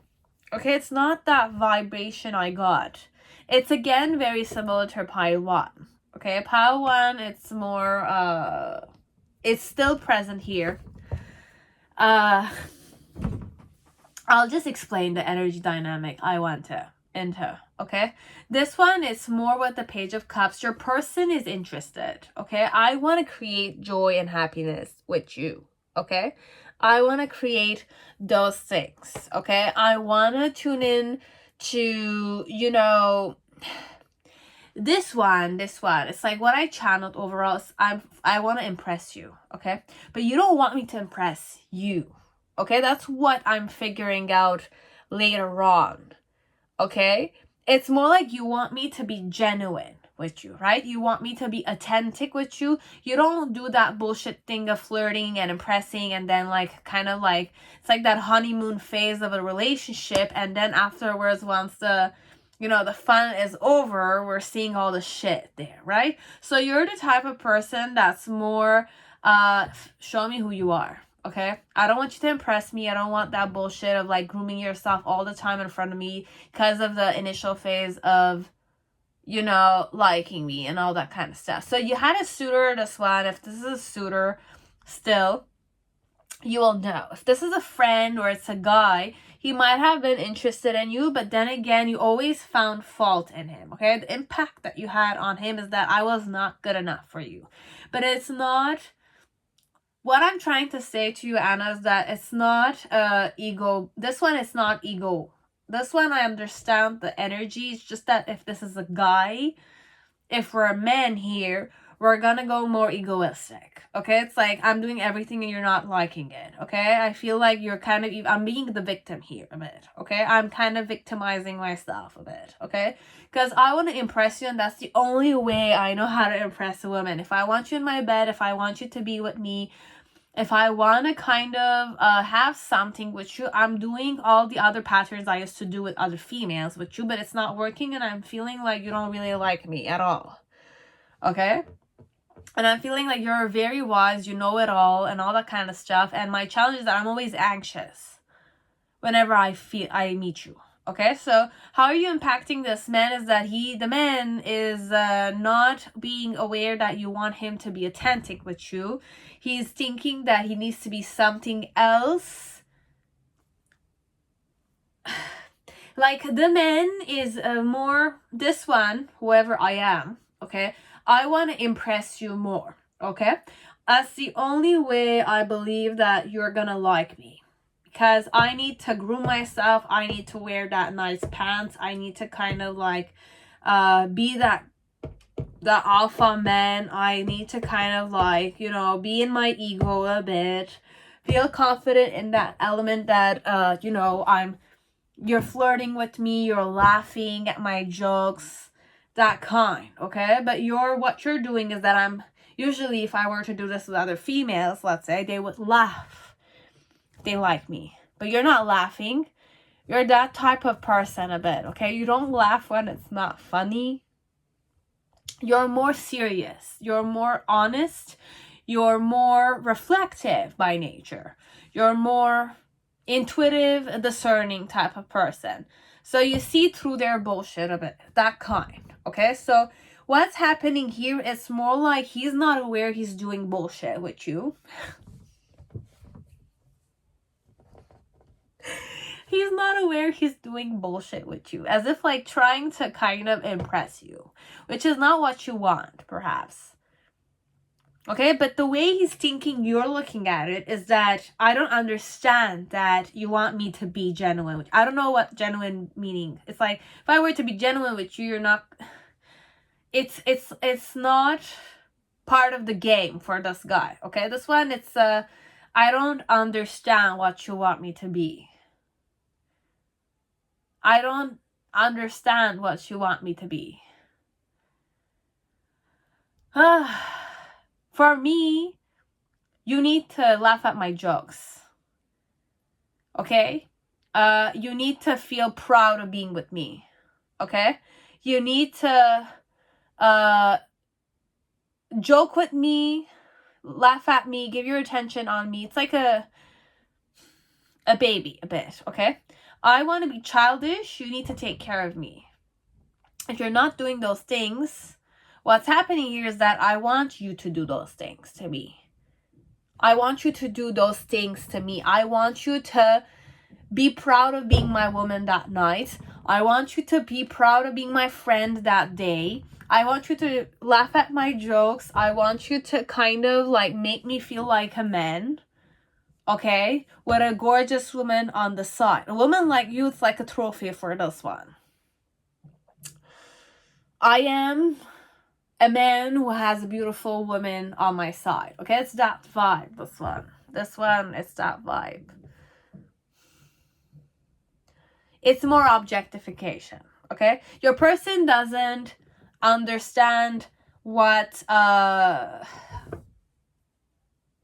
Okay, it's not that vibration I got. It's again very similar to pile 1. Okay, pile 1, it's more, it's still present here. I'll just explain the energy dynamic I want to. into, okay? This one is more with the Page of Cups. Your person is interested, okay? I want to create joy and happiness with you, okay? I want to create those things, okay? I want to tune in to, you know, this one, it's like what I channeled overall is I want to impress you, okay? But you don't want me to impress you, okay? That's what I'm figuring out later on, okay? It's more like you want me to be genuine with you, right? You want me to be authentic with you. You don't do that bullshit thing of flirting and impressing and then like kind of like it's like that honeymoon phase of a relationship, and then afterwards, once the the fun is over, we're seeing all the shit there, right? So you're the type of person that's more show me who you are. Okay, I don't want you to impress me. I don't want that bullshit of like grooming yourself all the time in front of me because of the initial phase of, liking me and all that kind of stuff. So you had a suitor, this one. If this is a suitor still, you will know. If this is a friend or it's a guy, he might have been interested in you, but then again, you always found fault in him, okay? The impact that you had on him is that I was not good enough for you. But it's not... What I'm trying to say to you, Anna, is that it's not ego. This one is not ego. This one, I understand the energy. It's just that if this is a guy, if we're a man here, we're gonna go more egoistic. Okay? It's like I'm doing everything and you're not liking it. Okay? I feel like you're kind of... I'm being the victim here a bit. Okay? I'm kind of victimizing myself a bit. Okay? Because I want to impress you, and that's the only way I know how to impress a woman. If I want you in my bed, if I want you to be with me, if I want to kind of have something with you, I'm doing all the other patterns I used to do with other females with you, but it's not working and I'm feeling like you don't really like me at all. Okay? And I'm feeling like you're very wise, you know it all, and all that kind of stuff. And my challenge is that I'm always anxious whenever I meet you. Okay, so how are you impacting this man is that the man is not being aware that you want him to be authentic with you. He's thinking that he needs to be something else. Like the man is more, this one, whoever I am, okay, I want to impress you more, okay? That's the only way I believe that you're gonna like me. Because I need to groom myself. I need to wear that nice pants. I need to kind of like be the alpha man. I need to kind of like, be in my ego a bit. Feel confident in that element that, you're flirting with me. You're laughing at my jokes. That kind, okay? But what you're doing is that usually if I were to do this with other females, let's say, they would laugh. They like me, but you're not laughing. You're that type of person a bit, okay? You don't laugh when it's not funny. You're more serious. You're more honest. You're more reflective by nature. You're more intuitive, discerning type of person. So you see through their bullshit a bit, that kind, okay? So what's happening here is more like he's not aware he's doing bullshit with you. He's not aware he's doing bullshit with you, as if like trying to kind of impress you, which is not what you want, perhaps. Okay, but the way he's thinking, you're looking at it, is that I don't understand that you want me to be genuine. I don't know what genuine meaning. It's like if I were to be genuine with you, you're not. It's not part of the game for this guy. Okay, this one, it's I don't understand what you want me to be. I don't understand what you want me to be. For me, you need to laugh at my jokes. Okay? You need to feel proud of being with me. Okay? You need to joke with me, laugh at me, give your attention on me. It's like a baby a bit, okay? I want to be childish. You need to take care of me. If you're not doing those things, what's happening here is that I want you to do those things to me. I want you to do those things to me. I want you to be proud of being my woman that night. I want you to be proud of being my friend that day. I want you to laugh at my jokes. I want you to kind of like make me feel like a man. Okay? With a gorgeous woman on the side. A woman like you, it's like a trophy for this one. I am a man who has a beautiful woman on my side. Okay? It's that vibe, this one. This one, it's that vibe. It's more objectification. Okay? Your person doesn't understand what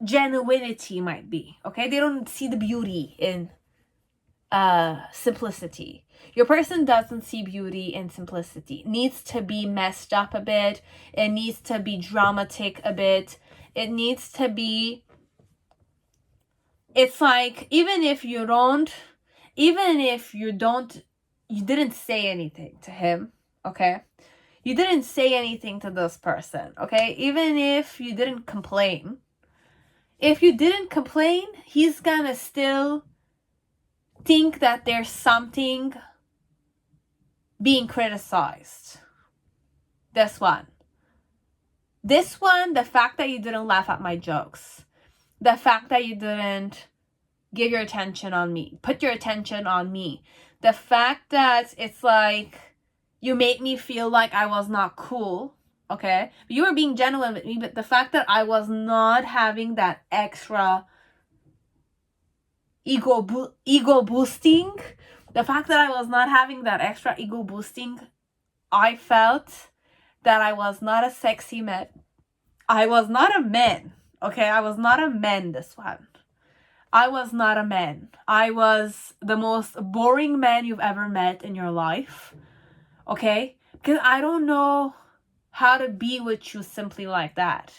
genuinity might be. Okay? They don't see the beauty in simplicity. Your person doesn't see beauty in simplicity. It needs to be messed up a bit. It needs to be dramatic a bit. It needs to be, it's like, even if you didn't say anything to him, okay? You didn't say anything to this person, okay? Even if you didn't complain. If you didn't complain, he's gonna still think that there's something being criticized. This one, the fact that you didn't laugh at my jokes, the fact that you didn't give your attention on me, put your attention on me, the fact that it's like you made me feel like I was not cool, okay? You were being genuine with me, but the fact that I was not having that extra ego boosting, the fact that I was not having that extra ego boosting, I felt that I was not a sexy man. I was not a man, okay? I was not a man, this one. I was not a man. I was the most boring man you've ever met in your life, okay? Because I don't know how to be with you simply like that.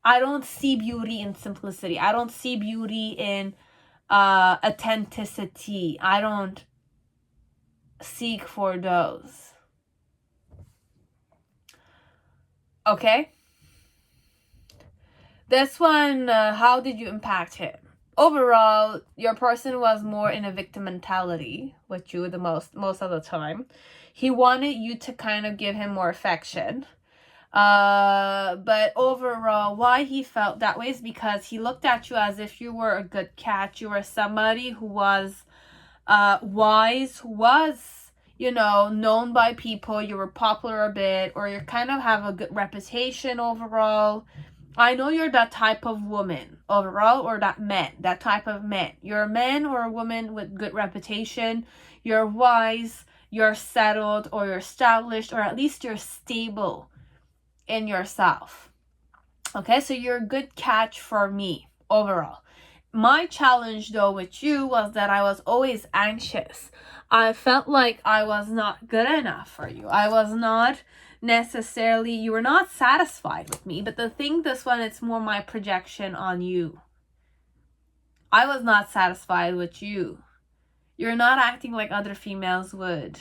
I don't see beauty in simplicity. I don't see beauty in authenticity. I don't seek for those. Okay? This one, how did you impact him? Overall, your person was more in a victim mentality with you the most of the time. He wanted you to kind of give him more affection. But overall, why he felt that way is because he looked at you as if you were a good catch. You were somebody who was wise, who was, you know, known by people. You were popular a bit, or you kind of have a good reputation overall. I know you're that type of woman overall, or that type of man. You're a man or a woman with good reputation. You're wise, you're settled, or you're established, or at least you're stable in yourself. Okay, so you're a good catch for me overall. My challenge though with you was that I was always anxious. I felt like I was not good enough for you. I was not necessarily, you were not satisfied with me. But the thing, this one, it's more my projection on you. I was not satisfied with you. You're not acting like other females would.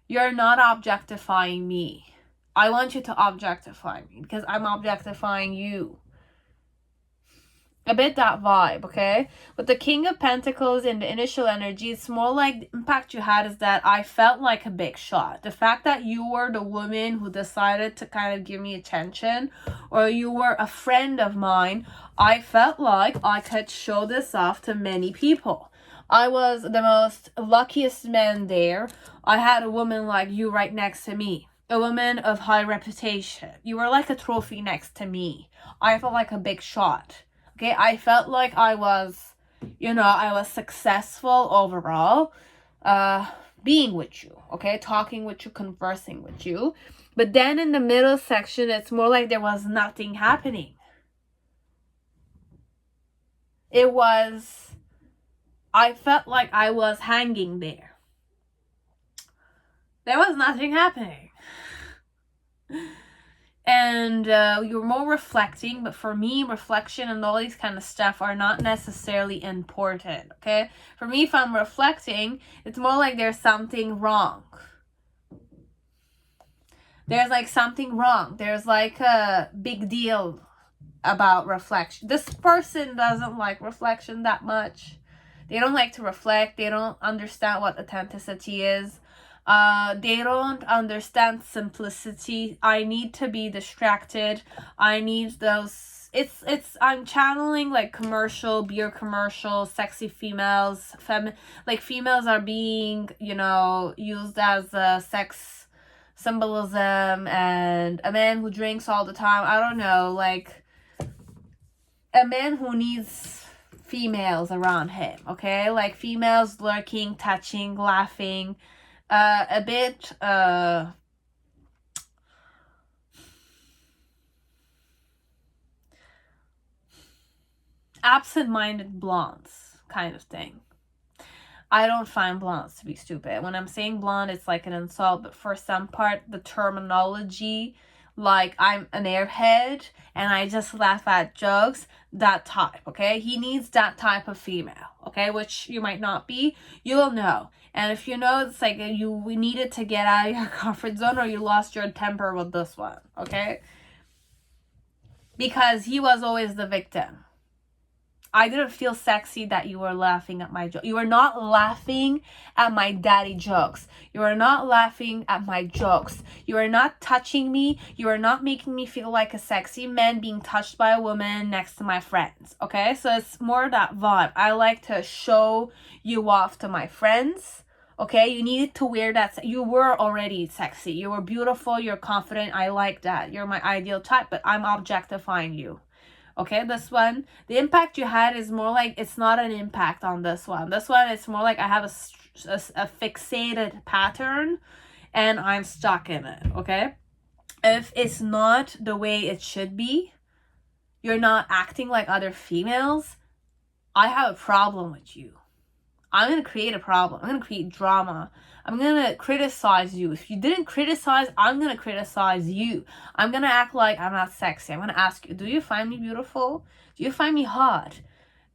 You're not objectifying me. I want you to objectify me because I'm objectifying you. A bit that vibe, okay? With the King of Pentacles in the initial energy, it's more like the impact you had is that I felt like a big shot. The fact that you were the woman who decided to kind of give me attention, or you were a friend of mine, I felt like I could show this off to many people. I was the most luckiest man there. I had a woman like you right next to me. A woman of high reputation. You were like a trophy next to me. I felt like a big shot. Okay, I felt like I was, you know, I was successful overall being with you, okay, talking with you, conversing with you. But then in the middle section, it's more like there was nothing happening. I felt like I was hanging there. There was nothing happening. And you're more reflecting, but for me, reflection and all these kind of stuff are not necessarily important, okay? For me, if I'm reflecting, it's more like there's something wrong. There's like something wrong. There's like a big deal about reflection. This person doesn't like reflection that much. They don't like to reflect. They don't understand what authenticity is. They don't understand simplicity. I need to be distracted. I need those, I'm channeling like commercial, beer commercial, sexy females, like females are being, you know, used as a sex symbolism, and a man who drinks all the time. I don't know, like a man who needs females around him, okay? Like females lurking, touching, laughing, a bit absent-minded blondes kind of thing. I don't find blondes to be stupid. When I'm saying blonde, it's like an insult, but for some part, the terminology, like I'm an airhead and I just laugh at jokes, that type, okay? He needs that type of female, okay? Which you might not be, you'll know. And if you know, it's like we needed to get out of your comfort zone, or you lost your temper with this one, okay? Because he was always the victim. I didn't feel sexy that you were laughing at my joke. You were not laughing at my daddy jokes. You are not laughing at my jokes. You are not touching me. You are not making me feel like a sexy man being touched by a woman next to my friends. Okay? So it's more that vibe. I like to show you off to my friends. Okay? You needed to wear that. You were already sexy. You were beautiful. You're confident. I like that. You're my ideal type, but I'm objectifying you. Okay, this one, the impact you had is more like, it's not an impact on this one. This one, it's more like I have a fixated pattern and I'm stuck in it, okay? If it's not the way it should be, you're not acting like other females, I have a problem with you. I'm going to create a problem. I'm going to create drama. I'm going to criticize you. If you didn't criticize, I'm going to criticize you. I'm going to act like I'm not sexy. I'm going to ask you, do you find me beautiful? Do you find me hot?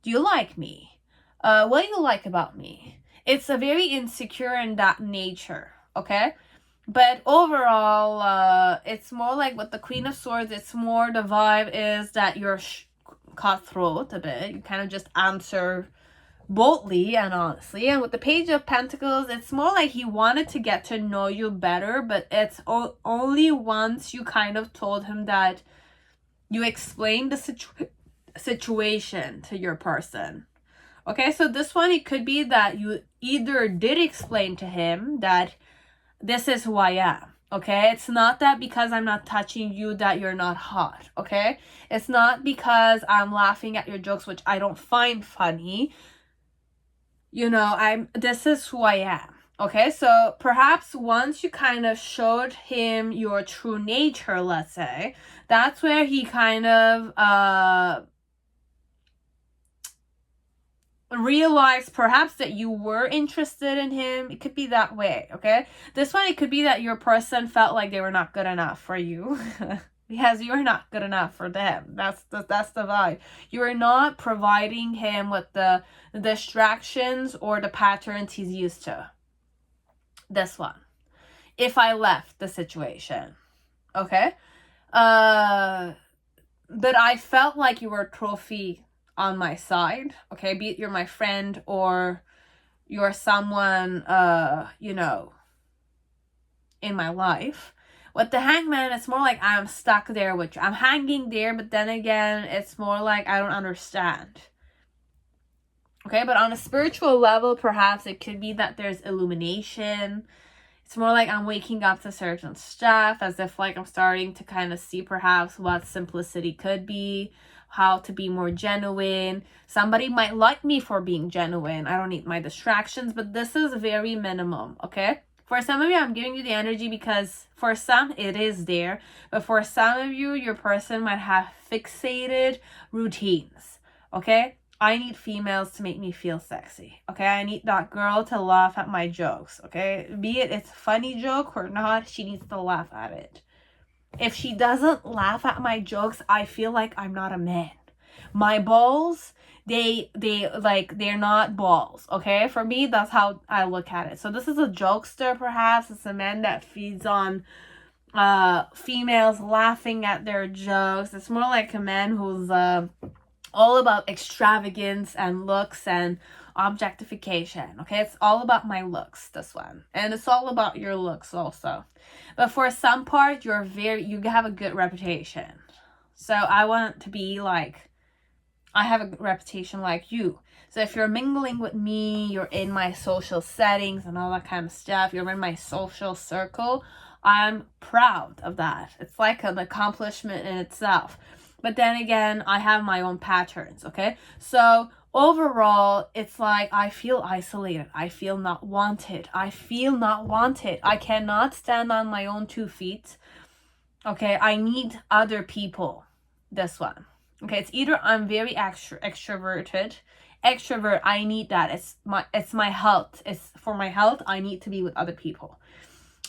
Do you like me? What do you like about me? It's a very insecure in that nature, okay? But overall, it's more like with the Queen of Swords, it's more the vibe is that you're cutthroat a bit. You kind of just answer boldly and honestly. And with the Page of Pentacles, it's more like he wanted to get to know you better, but it's only once you kind of told him that you explained the situation to your person. Okay, so this one, it could be that you either did explain to him that this is who I am. Okay, it's not that because I'm not touching you that you're not hot. Okay, it's not because I'm laughing at your jokes, which I don't find funny. You know, this is who I am. Okay, so perhaps once you kind of showed him your true nature, let's say, that's where he kind of realized perhaps that you were interested in him. It could be that way, okay? This one, it could be that your person felt like they were not good enough for you. Because you're not good enough for them. That's the vibe. You are not providing him with the distractions or the patterns he's used to. This one. If I left the situation. Okay? But I felt like you were a trophy on my side. Okay? Be it you're my friend or you're someone, you know, in my life. With the Hangman, it's more like I'm stuck there with you. I'm hanging there, but then again, it's more like I don't understand. Okay, but on a spiritual level, perhaps it could be that there's illumination. It's more like I'm waking up to certain stuff, as if like I'm starting to kind of see perhaps what simplicity could be, how to be more genuine. Somebody might like me for being genuine. I don't need my distractions, but this is very minimum, okay? For some of you, I'm giving you the energy because for some, it is there. But for some of you, your person might have fixated routines, okay? I need females to make me feel sexy, okay? I need that girl to laugh at my jokes, okay? Be it it's a funny joke or not, she needs to laugh at it. If she doesn't laugh at my jokes, I feel like I'm not a man. My balls, they're not balls, okay? For me, that's how I look at it. So this is a jokester, perhaps. It's a man that feeds on females laughing at their jokes. It's more like a man who's all about extravagance and looks and objectification. Okay, it's all about my looks, this one, and it's all about your looks also. But for some part, you have a good reputation. So I want to be like, I have a reputation like you. So if you're mingling with me, you're in my social settings and all that kind of stuff, you're in my social circle, I'm proud of that. It's like an accomplishment in itself. But then again, I have my own patterns, okay? So overall, it's like I feel isolated. I feel not wanted. I cannot stand on my own 2 feet. Okay, I need other people. This one. Okay, it's either I'm very extroverted. Extrovert, I need that. It's my health. It's for my health, I need to be with other people.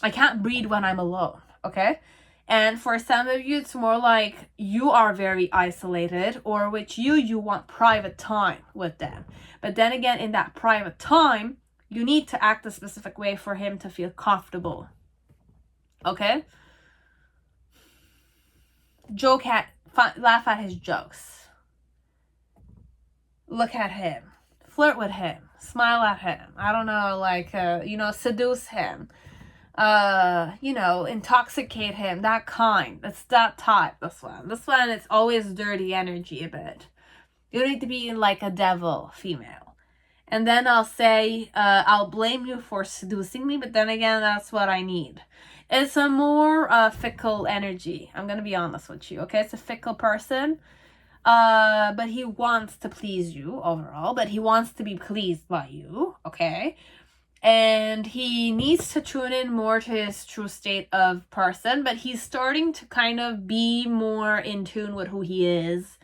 I can't breathe when I'm alone, okay? And for some of you, it's more like you are very isolated, or with you want private time with them. But then again, in that private time, you need to act a specific way for him to feel comfortable, okay? Laugh at his jokes. Look at him. Flirt with him. Smile at him. I don't know, like, seduce him. Intoxicate him. That kind. It's that type, this one. This one, it's always dirty energy a bit. You need to be like a devil female. And then I'll say, I'll blame you for seducing me, but then again, that's what I need. It's a more fickle energy. I'm going to be honest with you, okay? It's a fickle person. But he wants to please you overall. But he wants to be pleased by you, okay? And he needs to tune in more to his true state of person. But he's starting to kind of be more in tune with who he is.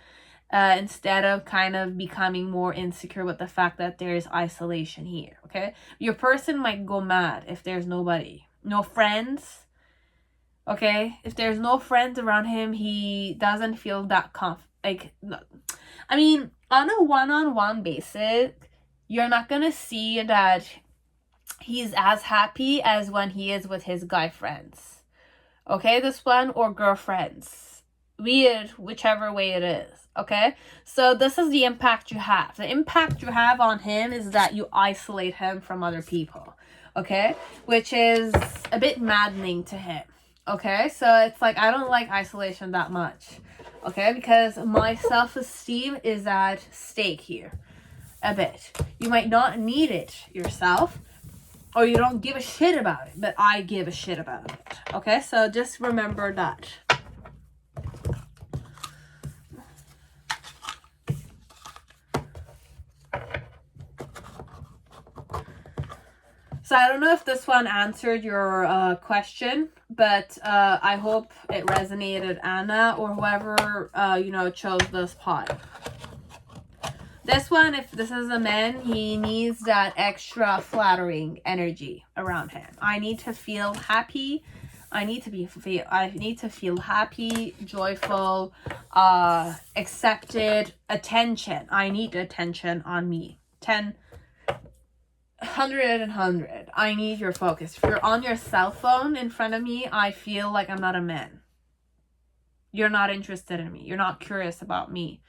Instead of kind of becoming more insecure with the fact that there's isolation here, okay? Your person might go mad if there's nobody. No friends, okay? If there's no friends around him, he doesn't feel that on a one-on-one basis, you're not gonna see that he's as happy as when he is with his guy friends, okay? This one, or girlfriends, weird, whichever way it is, okay? So this is the impact you have. The impact you have on him is that you isolate him from other people, okay? Which is a bit maddening to him, okay? So it's like, I don't like isolation that much, okay? Because my self-esteem is at stake here a bit. You might not need it yourself, or you don't give a shit about it, but I give a shit about it, okay? So just remember that. So I don't know if this one answered your question, but I hope it resonated, Anna, or whoever, chose this pot. This one, if this is a man, he needs that extra flattering energy around him. I need to feel happy. I need to feel happy, joyful, accepted, attention. I need attention on me. 100. I need your focus. If you're on your cell phone in front of me, I feel like I'm not a man. You're not interested in me. You're not curious about me.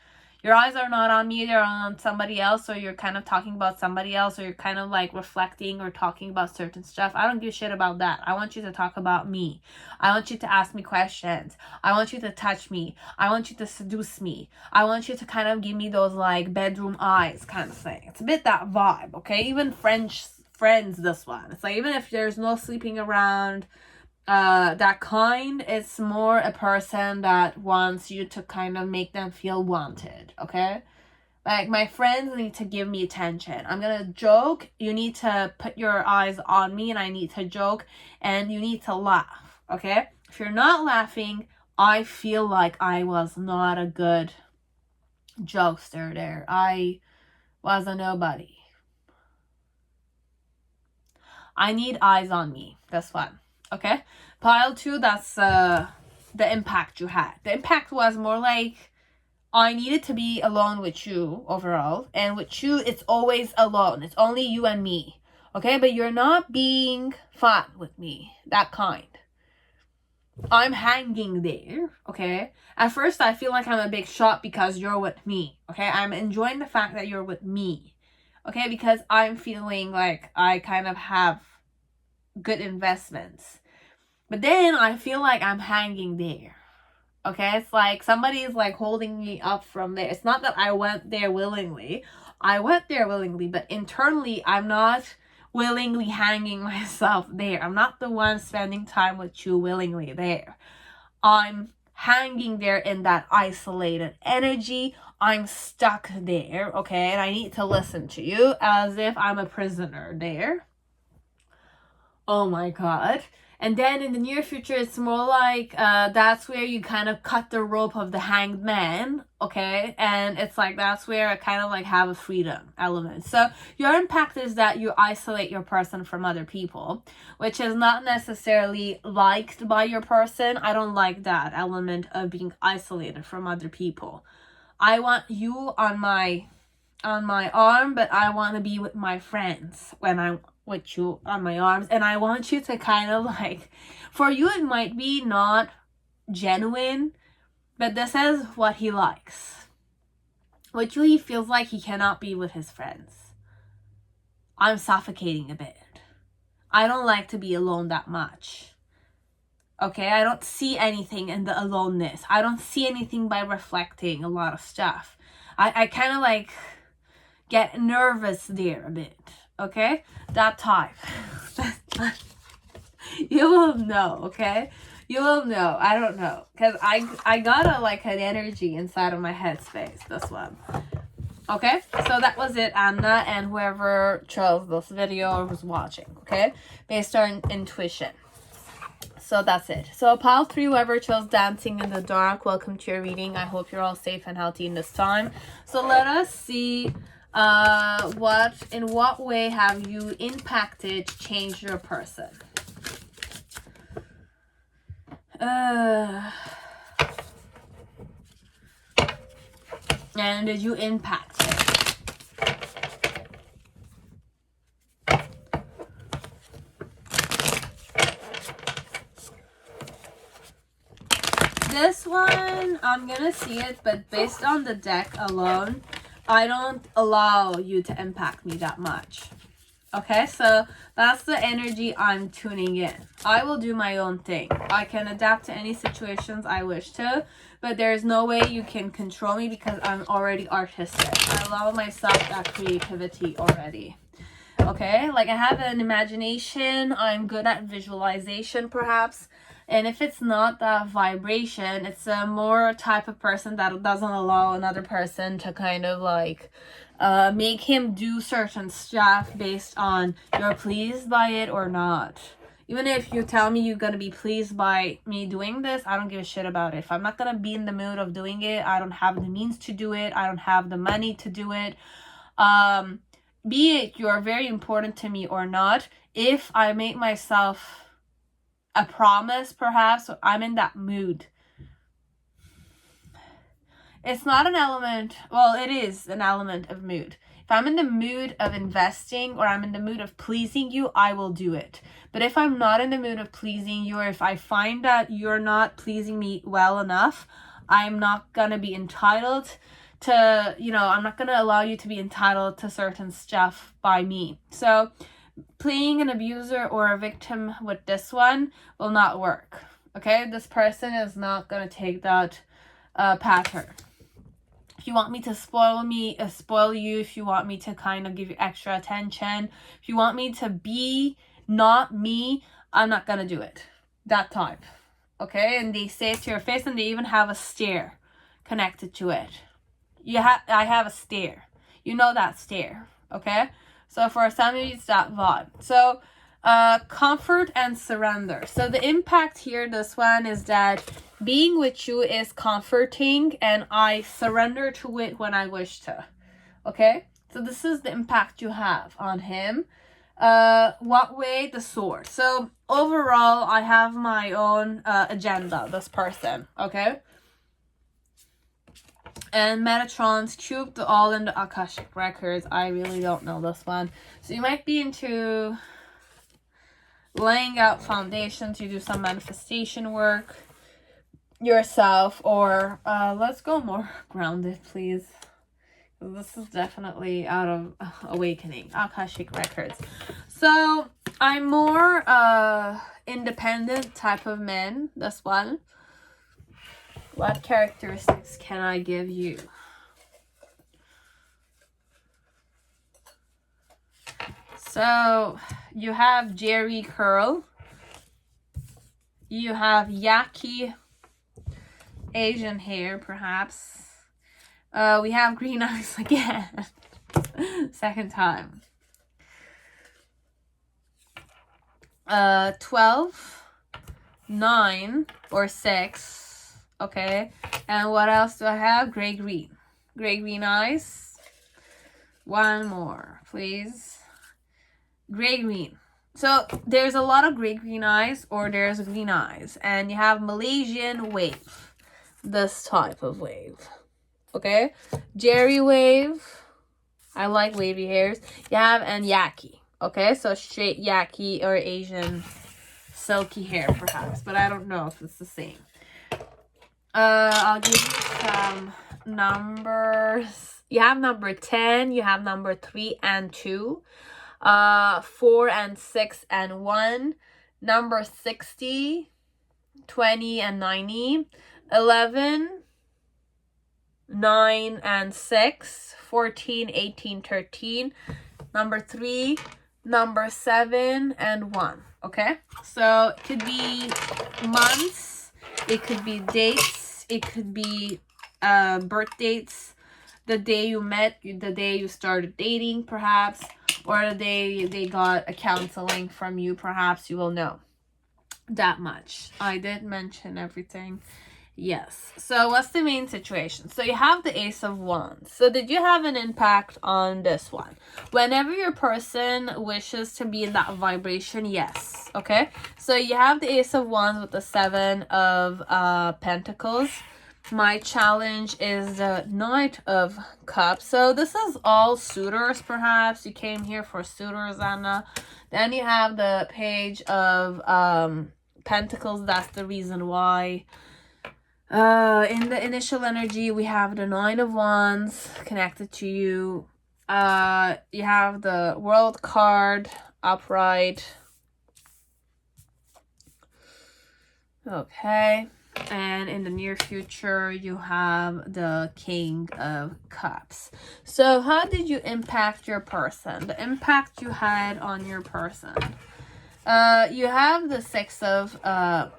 Your eyes are not on me. They're on somebody else, or you're kind of talking about somebody else, or you're kind of like reflecting or talking about certain stuff. I don't give a shit about that. I want you to talk about me. I want you to ask me questions. I want you to touch me. I want you to seduce me. I want you to kind of give me those like bedroom eyes kind of thing. It's a bit that vibe, okay? Even friends, this one. It's like, even if there's no sleeping around, that kind, it's more a person that wants you to kind of make them feel wanted, okay? Like, my friends need to give me attention. I'm gonna joke, you need to put your eyes on me, and I need to joke, and you need to laugh, okay? If you're not laughing, I feel like I was not a good jokester there. I was a nobody. I need eyes on me. This one. Okay, pile 2, that's the impact you had. The impact was more like, I needed to be alone with you overall. And with you, it's always alone. It's only you and me. Okay, but you're not being fun with me. That kind. I'm hanging there. Okay. At first, I feel like I'm a big shot because you're with me. Okay, I'm enjoying the fact that you're with me. Okay, because I'm feeling like I kind of have good investments. But then I feel like I'm hanging there. Okay, it's like somebody's like holding me up from there. It's not that I went there willingly. I went there willingly, but internally I'm not willingly hanging myself there. I'm not the one spending time with you willingly there. I'm hanging there in that isolated energy. I'm stuck there, okay? And I need to listen to you as if I'm a prisoner there. Oh my god. And then in the near future, it's more like that's where you kind of cut the rope of the hanged man, okay? And it's like that's where I kind of like have a freedom element. So your impact is that you isolate your person from other people, which is not necessarily liked by your person. I don't like that element of being isolated from other people. I want you on my arm, but I want to be with my friends when I'm with you on my arms. And I want you to kind of like, for you it might be not genuine, but this is what he likes. With you, he feels like he cannot be with his friends. I'm suffocating a bit. I don't like to be alone that much. Okay, I don't see anything in the aloneness. I don't see anything by reflecting a lot of stuff. I kind of like get nervous there a bit. Okay, that type. You will know, okay? You will know. I don't know, because I got a like an energy inside of my headspace, this one. Okay, so that was it, Anna, and whoever chose this video or was watching, okay? Based on intuition. So that's it. So pile 3, whoever chose Dancing in the Dark, welcome to your reading. I hope you're all safe and healthy in this time. So let us see in what way have you impacted, changed your person. And did you impact it? This one, I'm gonna see it, but based on the deck alone, I don't allow you to impact me that much. Okay, so that's the energy I'm tuning in. I will do my own thing. I can adapt to any situations I wish to, but there's no way you can control me because I'm already artistic. I allow myself that creativity already. Okay, like I have an imagination. I'm good at visualization perhaps. And if it's not that vibration, it's a more type of person that doesn't allow another person to kind of like make him do certain stuff based on you're pleased by it or not. Even if you tell me you're going to be pleased by me doing this, I don't give a shit about it. If I'm not going to be in the mood of doing it, I don't have the means to do it. I don't have the money to do it. Be it you're very important to me or not, if I make myself a promise, perhaps, I'm in that mood. It's not an element, well, it is an element of mood. If I'm in the mood of investing or I'm in the mood of pleasing you, I will do it. But if I'm not in the mood of pleasing you, or if I find that you're not pleasing me well enough, I'm not gonna be entitled to, I'm not gonna allow you to be entitled to certain stuff by me. So playing an abuser or a victim with this one will not work. Okay, this person is not gonna take that pattern. If you want me to spoil you, if you want me to kind of give you extra attention, if you want me to be not me, I'm not gonna do it. That type. Okay, and they say it to your face, and they even have a stare connected to it. I have a stare. You know that stare. Okay. So for some of you, it's that vibe. So comfort and surrender. So the impact here, this one, is that being with you is comforting and I surrender to it when I wish to. Okay? So this is the impact you have on him. What way? The sword. So overall, I have my own agenda, this person. Okay? And Metatron's Cube, the All in the Akashic Records. I really don't know this one. So you might be into laying out foundations. You do some manifestation work yourself. Or let's go more grounded, please. This is definitely out of awakening. Akashic records. So I'm more independent type of man. This one. What characteristics can I give you? So you have Jerry curl. You have yaki Asian hair, perhaps. We have green eyes again. Second time. 12, 9, or 6. Okay. And what else do I have? Gray green. Gray green eyes. One more, please. Gray green. So there's a lot of gray green eyes, or there's green eyes. And you have Malaysian wave. This type of wave. Okay. Jerry wave. I like wavy hairs. You have and yaki. Okay. So straight yaki or Asian silky hair perhaps. But I don't know if it's the same. I'll give you some numbers. You have number 10. You have number 3 and 2. 4 and 6 and 1. Number 60. 20 and 90. 11. 9 and 6, 14, 18, 13, number 3, number 7, and 1. Okay, so it could be months, it could be dates, it could be birth dates, the day you met, the day you started dating, perhaps, or the day they got a counseling from you. Perhaps you will know that much. I did mention everything. Yes. So what's the main situation? So you have the Ace of Wands. So did you have an impact on this one? Whenever your person wishes to be in that vibration, yes. Okay. So you have the Ace of Wands with the 7 of Pentacles. My challenge is the Knight of Cups. So this is all suitors, perhaps. You came here for suitors, Anna. Then you have the Page of Pentacles. That's the reason why. In the initial energy, we have the 9 of Wands connected to you. You have the World card upright. Okay. And in the near future, you have the King of Cups. So how did you impact your person? The impact you had on your person. You have the 6 of...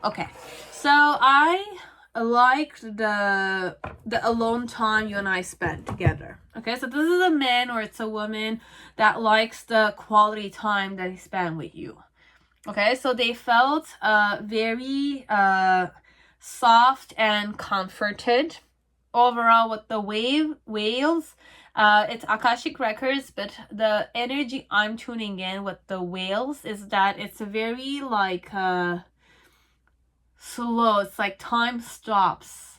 okay. So I like the alone time you and I spent together. Okay, so this is a man or it's a woman that likes the quality time that he spent with you. Okay, so they felt very soft and comforted overall with the whales. It's Akashic records, but the energy I'm tuning in with the whales is that it's a very like slow. It's like time stops,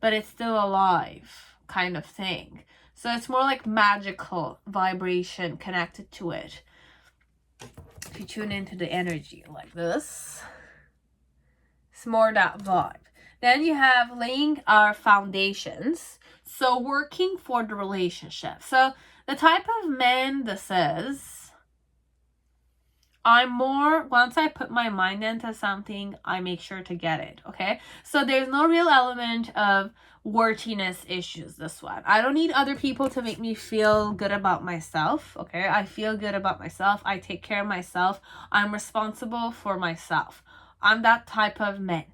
but it's still alive kind of thing. So it's more like magical vibration connected to it. If you tune into the energy like this, it's more that vibe. Then you have laying our foundations. So working for the relationship. So the type of man this is, I'm more, once I put my mind into something, I make sure to get it, okay? So there's no real element of worthiness issues, this one. I don't need other people to make me feel good about myself, okay? I feel good about myself. I take care of myself. I'm responsible for myself. I'm that type of man.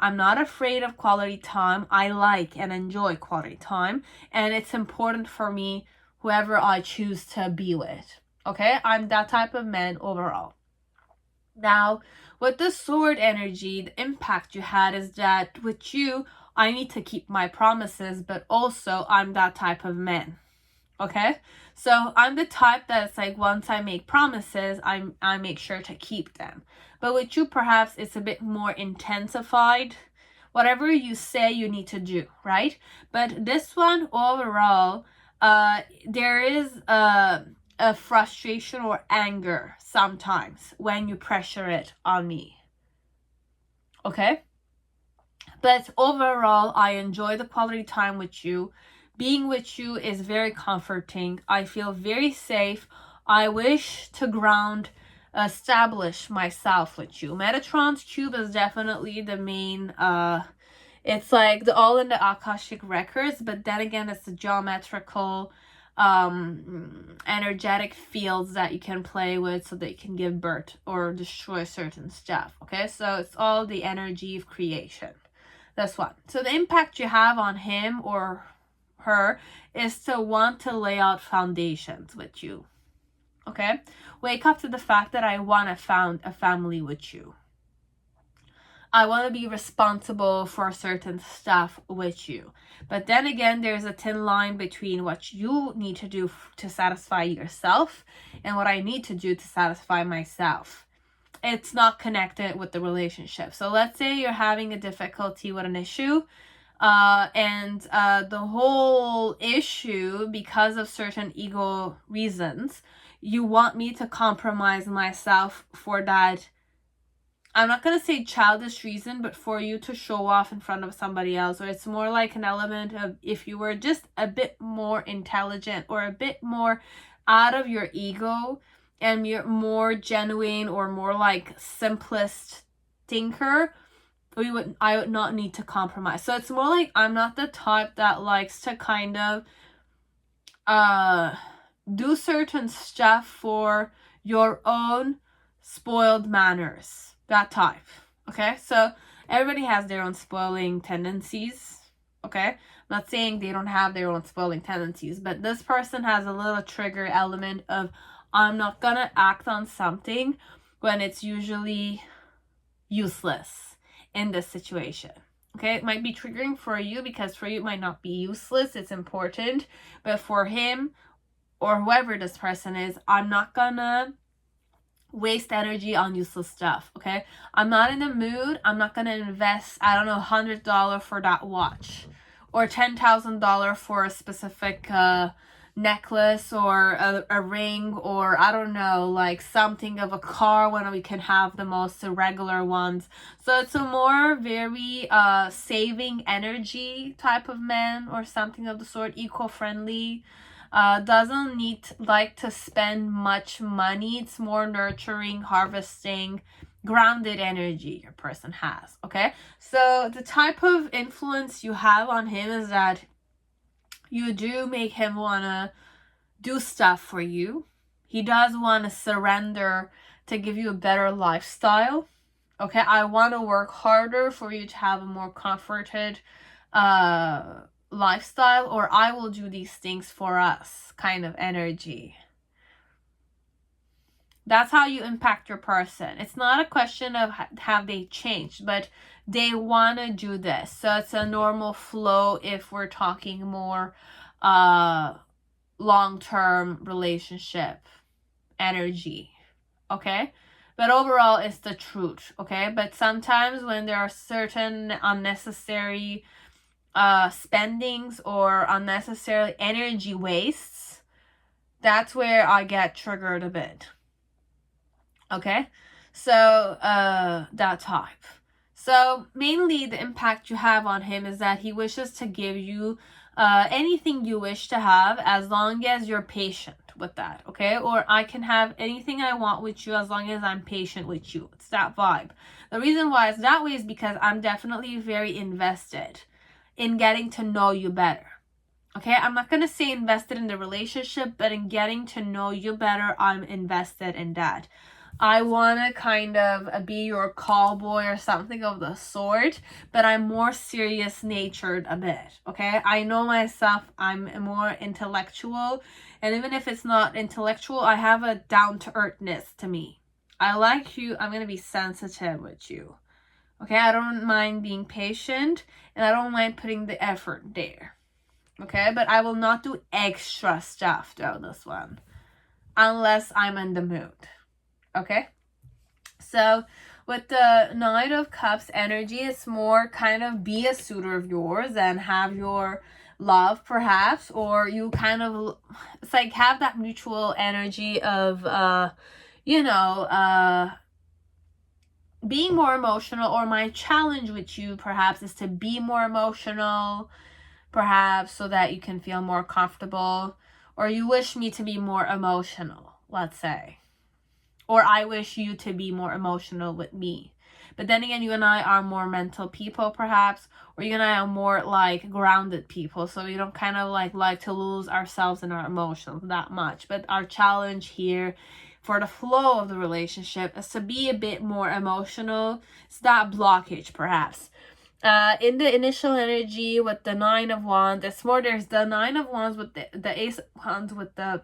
I'm not afraid of quality time. I like and enjoy quality time. And it's important for me, whoever I choose to be with, okay? I'm that type of man overall. Now, with the sword energy, the impact you had is that with you, I need to keep my promises, but also I'm that type of man. Okay? So I'm the type that's like, once I make promises, I make sure to keep them. But with you, perhaps it's a bit more intensified. Whatever you say, you need to do, right? But this one, overall, there is a frustration or anger sometimes when you pressure it on me. Okay? But overall, I enjoy the quality time with you Being with you is very comforting. I feel very safe. I wish to establish myself with you. Metatron's cube is definitely the main, it's like the all in the Akashic records, but then again, it's the geometrical, energetic fields that you can play with so that you can give birth or destroy certain stuff. Okay, so it's all the energy of creation. That's one. So the impact you have on him or her is to want to lay out foundations with you. Okay, wake up to the fact that I want to found a family with you. I want to be responsible for certain stuff with you. But then again, there's a thin line between what you need to do to satisfy yourself and what I need to do to satisfy myself. It's not connected with the relationship. So let's say you're having a difficulty with an issue, and the whole issue, because of certain ego reasons, you want me to compromise myself for that, I'm not going to say childish reason, but for you to show off in front of somebody else. Or it's more like an element of if you were just a bit more intelligent or a bit more out of your ego and you're more genuine or more like simplest thinker, I would not need to compromise. So it's more like I'm not the type that likes to kind of do certain stuff for your own spoiled manners. That type. Okay, so everybody has their own spoiling tendencies. Okay, I'm not saying they don't have their own spoiling tendencies, but this person has a little trigger element of I'm not gonna act on something when it's usually useless in this situation. Okay, it might be triggering for you because for you it might not be useless, it's important, but for him or whoever this person is, I'm not gonna waste energy on useless stuff. Okay, I'm not in the mood. I'm not gonna invest, I don't know, $100 for that watch or $10,000 for a specific necklace or a ring, or I don't know, like something of a car when we can have the most regular ones. So it's a more very saving energy type of man or something of the sort, eco-friendly. Doesn't like to spend much money. It's more nurturing, harvesting, grounded energy your person has. Okay, so the type of influence you have on him is that you do make him want to do stuff for you. He does want to surrender to give you a better lifestyle. Okay, I want to work harder for you to have a more comforted lifestyle, or I will do these things for us kind of energy. That's how you impact your person. It's not a question of have they changed, but they want to do this. So it's a normal flow if we're talking more long-term relationship energy. Okay, but overall it's the truth. Okay, but sometimes when there are certain unnecessary spendings or unnecessary energy wastes, that's where I get triggered a bit. Okay, so that type. So mainly the impact you have on him is that he wishes to give you anything you wish to have as long as you're patient with that. Okay, or I can have anything I want with you as long as I'm patient with you. It's that vibe. The reason why it's that way is because I'm definitely very invested in getting to know you better. Okay, I'm not going to say invested in the relationship, but in getting to know you better, I'm invested in that. I want to kind of be your call boy or something of the sort, but I'm more serious natured a bit. Okay, I know myself, I'm more intellectual, and even if it's not intellectual, I have a down-to-earthness to me. I like you, I'm going to be sensitive with you. Okay, I don't mind being patient, and I don't mind putting the effort there. Okay, but I will not do extra stuff though, this one, unless I'm in the mood. Okay, so with the Knight of Cups energy, it's more kind of be a suitor of yours and have your love perhaps, or you kind of, it's like have that mutual energy of being more emotional, or my challenge with you perhaps is to be more emotional, perhaps, so that you can feel more comfortable. Or you wish me to be more emotional, let's say. Or I wish you to be more emotional with me. But then again, you and I are more mental people, perhaps. Or you and I are more like grounded people. So we don't kind of like to lose ourselves in our emotions that much. But our challenge here for the flow of the relationship is to be a bit more emotional. It's that blockage, perhaps. In the initial energy with the Nine of Wands, it's more there's the Nine of Wands with the Ace of Wands with the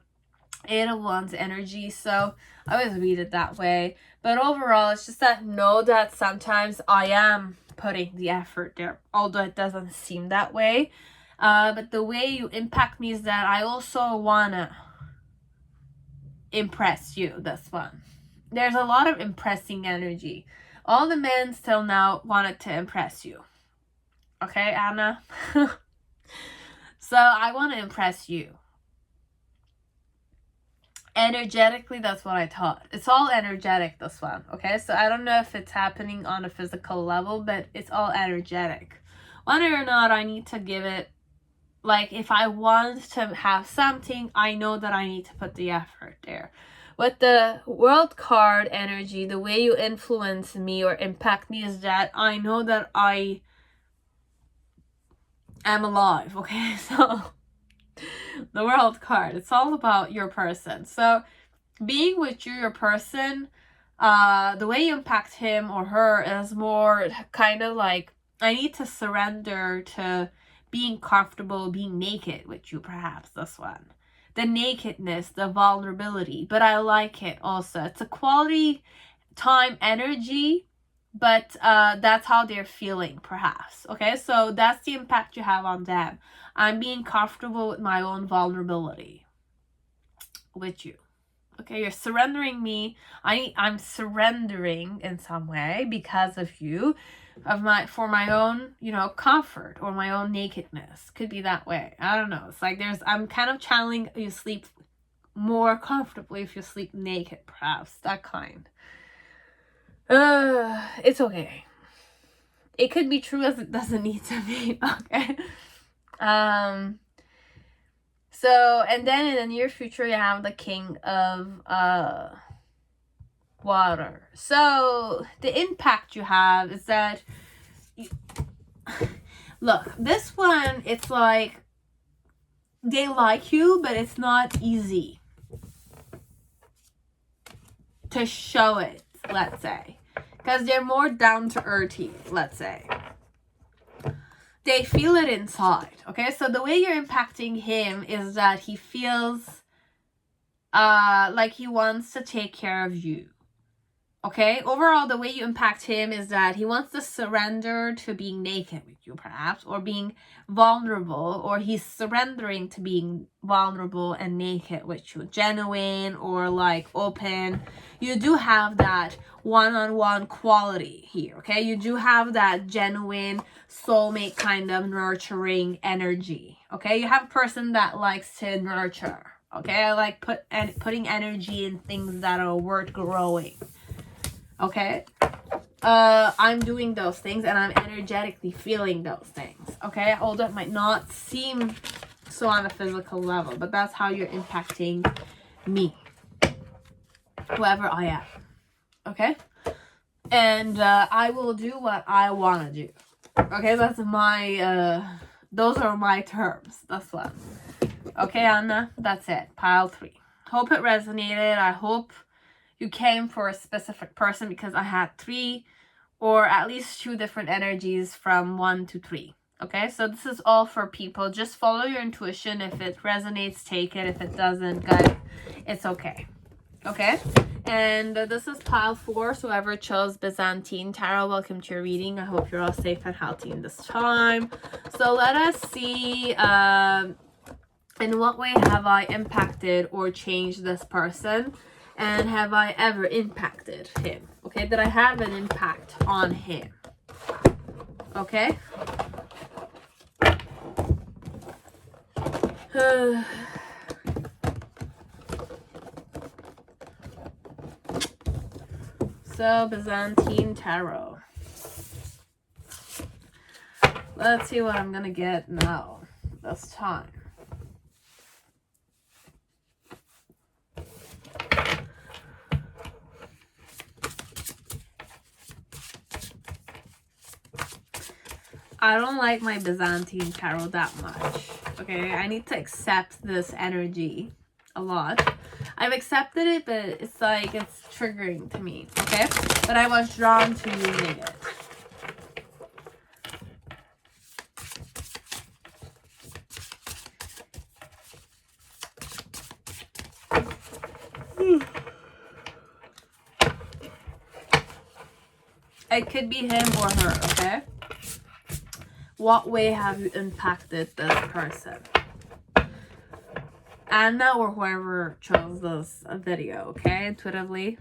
Eight of Wands energy. So I always read it that way. But overall, it's just that know that sometimes I am putting the effort there, although it doesn't seem that way. But the way you impact me is that I also wanna impress you. This one, there's a lot of impressing energy. All the men till now wanted to impress you. Okay, Anna? So I want to impress you. Energetically, that's what I thought. It's all energetic, this one. Okay, so I don't know if it's happening on a physical level, but it's all energetic. Whether or not I need to give it, like if I want to have something, I know that I need to put the effort there. With the World card energy, the way you influence me or impact me is that I know that I am alive. Okay, so the World card, it's all about your person. So being with you, your person, the way you impact him or her is more kind of like I need to surrender to being comfortable, being naked with you, perhaps. This one, the nakedness, the vulnerability, but I like it also. It's a quality time energy, but that's how they're feeling, perhaps. Okay, so that's the impact you have on them. I'm being comfortable with my own vulnerability with you. Okay, you're surrendering me. I'm surrendering in some way because of you, for my own, comfort or my own nakedness. Could be that way. I don't know. It's like I'm kind of channeling you sleep more comfortably if you sleep naked, perhaps. That kind. It's okay. It could be true as it doesn't need to be. Okay. So, and then in the near future, you have the King of Water. So, the impact you have is that, look, this one, it's like, they like you, but it's not easy to show it, let's say. Because they're more down-to-earthy, let's say. They feel it inside, okay? So the way you're impacting him is that he feels like he wants to take care of you, okay? Overall, the way you impact him is that he wants to surrender to being naked with you, perhaps, or being vulnerable, or he's surrendering to being vulnerable and naked with you, genuine or like open. You do have that one-on-one quality here, okay? You do have that genuine soulmate kind of nurturing energy, okay? You have a person that likes to nurture, okay? I like putting energy in things that are worth growing, okay? I'm doing those things and I'm energetically feeling those things, okay? Although it might not seem so on a physical level, but that's how you're impacting me, whoever I am, okay? And I will do what I want to do, okay? That's my, those are my terms, that's one. Okay, Anna, that's it, pile 3. Hope it resonated. I hope you came for a specific person because I had 3 or at least 2 different energies from 1 to 3. Okay, so this is all for people. Just follow your intuition. If it resonates, take it. If it doesn't, guys, it's okay. Okay, and this is pile 4. So whoever chose Byzantine Tarot, welcome to your reading. I hope you're all safe and healthy in this time. So let us see, in what way have I impacted or changed this person? And have I ever impacted him? Okay, did I have an impact on him? Okay. So, Byzantine Tarot. Let's see what I'm gonna get now. this time. I don't like my Byzantine tarot that much. Okay, I need to accept this energy a lot. I've accepted it, but it's like it's triggering to me. Okay, but I was drawn to using it. It could be him or her, okay? What way have you impacted this person? Anna or whoever chose this video, okay? Intuitively.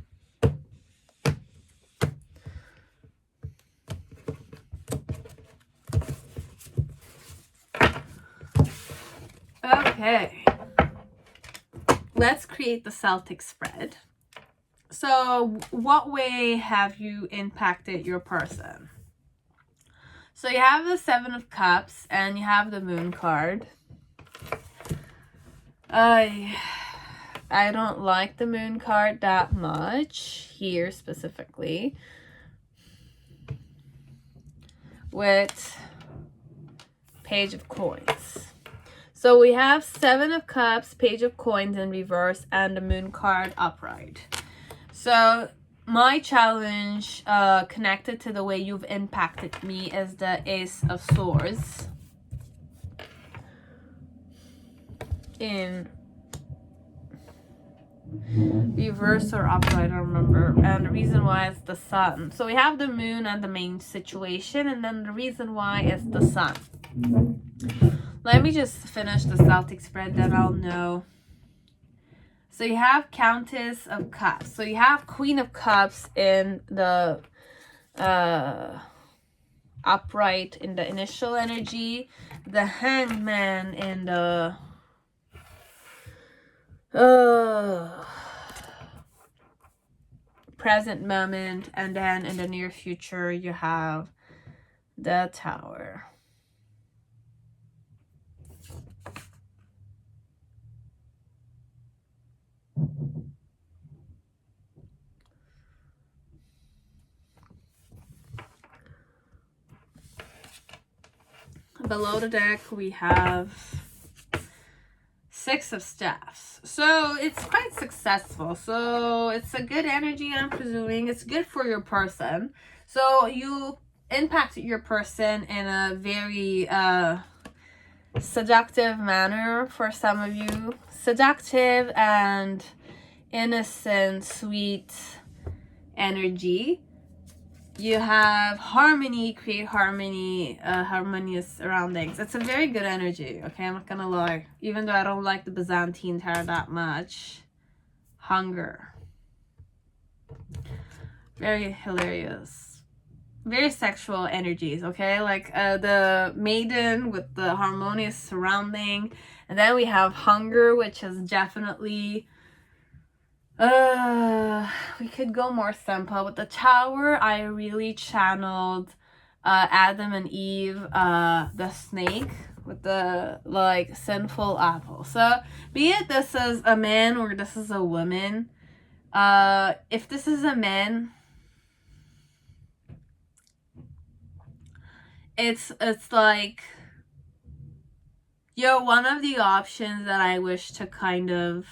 Okay. Let's create the Celtic spread. So, what way have you impacted your person? So, you have the Seven of Cups and you have the Moon card. I don't like the Moon card that much here specifically. With Page of Coins. So, we have Seven of Cups, Page of Coins in reverse, and the Moon card upright. So my challenge connected to the way you've impacted me is the Ace of Swords in reverse or upright, I don't remember. And the reason why is the Sun. So we have the Moon and the main situation, and then the reason why is the Sun. Let me just finish the Celtic spread, then I'll know. So you have Countess of Cups. So you have Queen of Cups in the upright in the initial energy. The Hanged Man in the present moment. And then in the near future you have the Tower. Below the deck, we have Six of Staffs. So it's quite successful. So it's a good energy, I'm presuming. It's good for your person. So you impacted your person in a very seductive manner for some of you. Seductive and innocent, sweet energy. You have harmony, create harmony, harmonious surroundings. It's a very good energy, okay? I'm not gonna lie. Even though I don't like the Byzantine tarot that much. Hunger. Very hilarious. Very sexual energies, okay? Like the maiden with the harmonious surrounding. And then we have hunger, which is definitely... we could go more simple. With the Tower, I really channeled Adam and Eve, the snake with the like sinful apple. So be it this is a man or this is a woman, if this is a man, it's like you're one of the options that I wish to kind of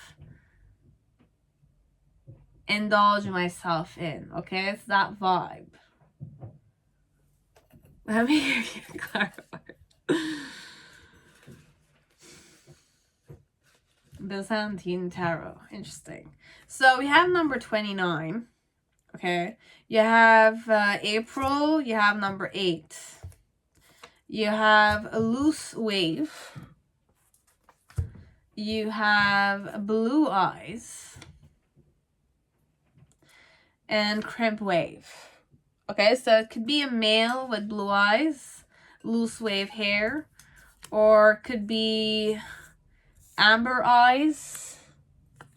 indulge myself in, okay? It's that vibe. Let me give you a clarify. Byzantine tarot. Interesting. So we have number 29. Okay. You have April. You have number 8. You have a loose wave. You have blue eyes. And crimp wave. Okay, so it could be a male with blue eyes, loose wave hair, or it could be amber eyes,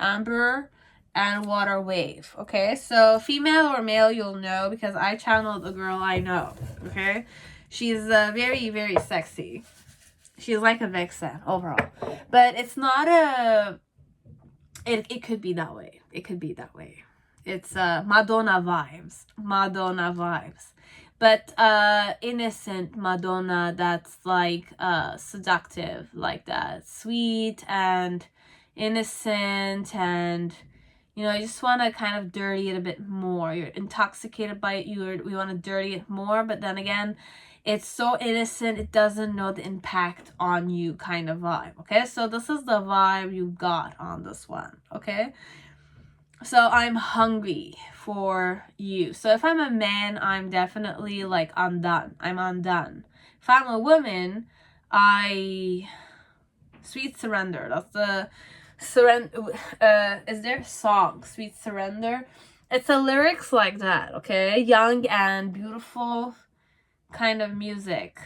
amber, and water wave. Okay, so female or male, you'll know because I channeled a girl I know. Okay, she's very, very sexy. She's like a vixen overall. But it's not a... It could be that way. It could be that way. It's Madonna vibes. Madonna vibes. But innocent Madonna that's like seductive, like that. Sweet and innocent, and you know, you just want to kind of dirty it a bit more. You're intoxicated by it. We want to dirty it more, but then again, it's so innocent, it doesn't know the impact on you kind of vibe. Okay, so this is the vibe you got on this one. Okay, so I'm hungry for you. So if I'm a man, I'm definitely like undone. I'm undone. If I'm a woman, sweet surrender. That's the surrender. Is there a song, Sweet Surrender? It's a lyrics like that. Okay, young and beautiful kind of music.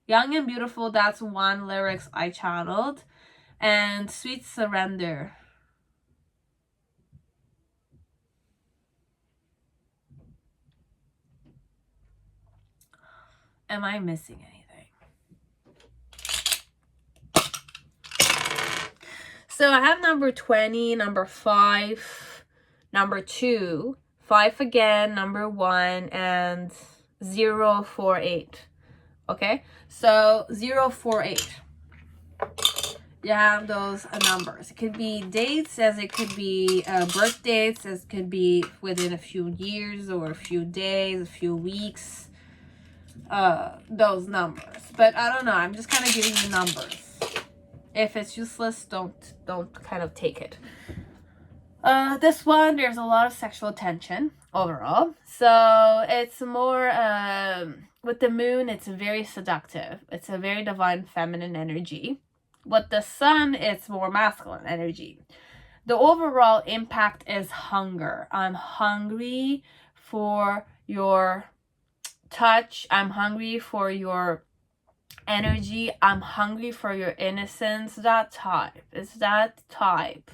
Young and beautiful, that's one lyrics I channeled. And Sweet Surrender. Am I missing anything? So I have number 20, number 5, number 2, 5 again, number 1, and 048. Okay, so 048. You have those numbers. It could be dates, as it could be birth dates, as it could be within a few years or a few days, a few weeks. Those numbers. But I don't know. I'm just kind of giving you numbers. If it's useless, don't kind of take it. This one, there's a lot of sexual tension overall. So it's more with the moon, it's very seductive. It's a very divine feminine energy. With the sun, it's more masculine energy. The overall impact is hunger. I'm hungry for your touch. I'm hungry for your energy. I'm hungry for your innocence. That type. It's that type.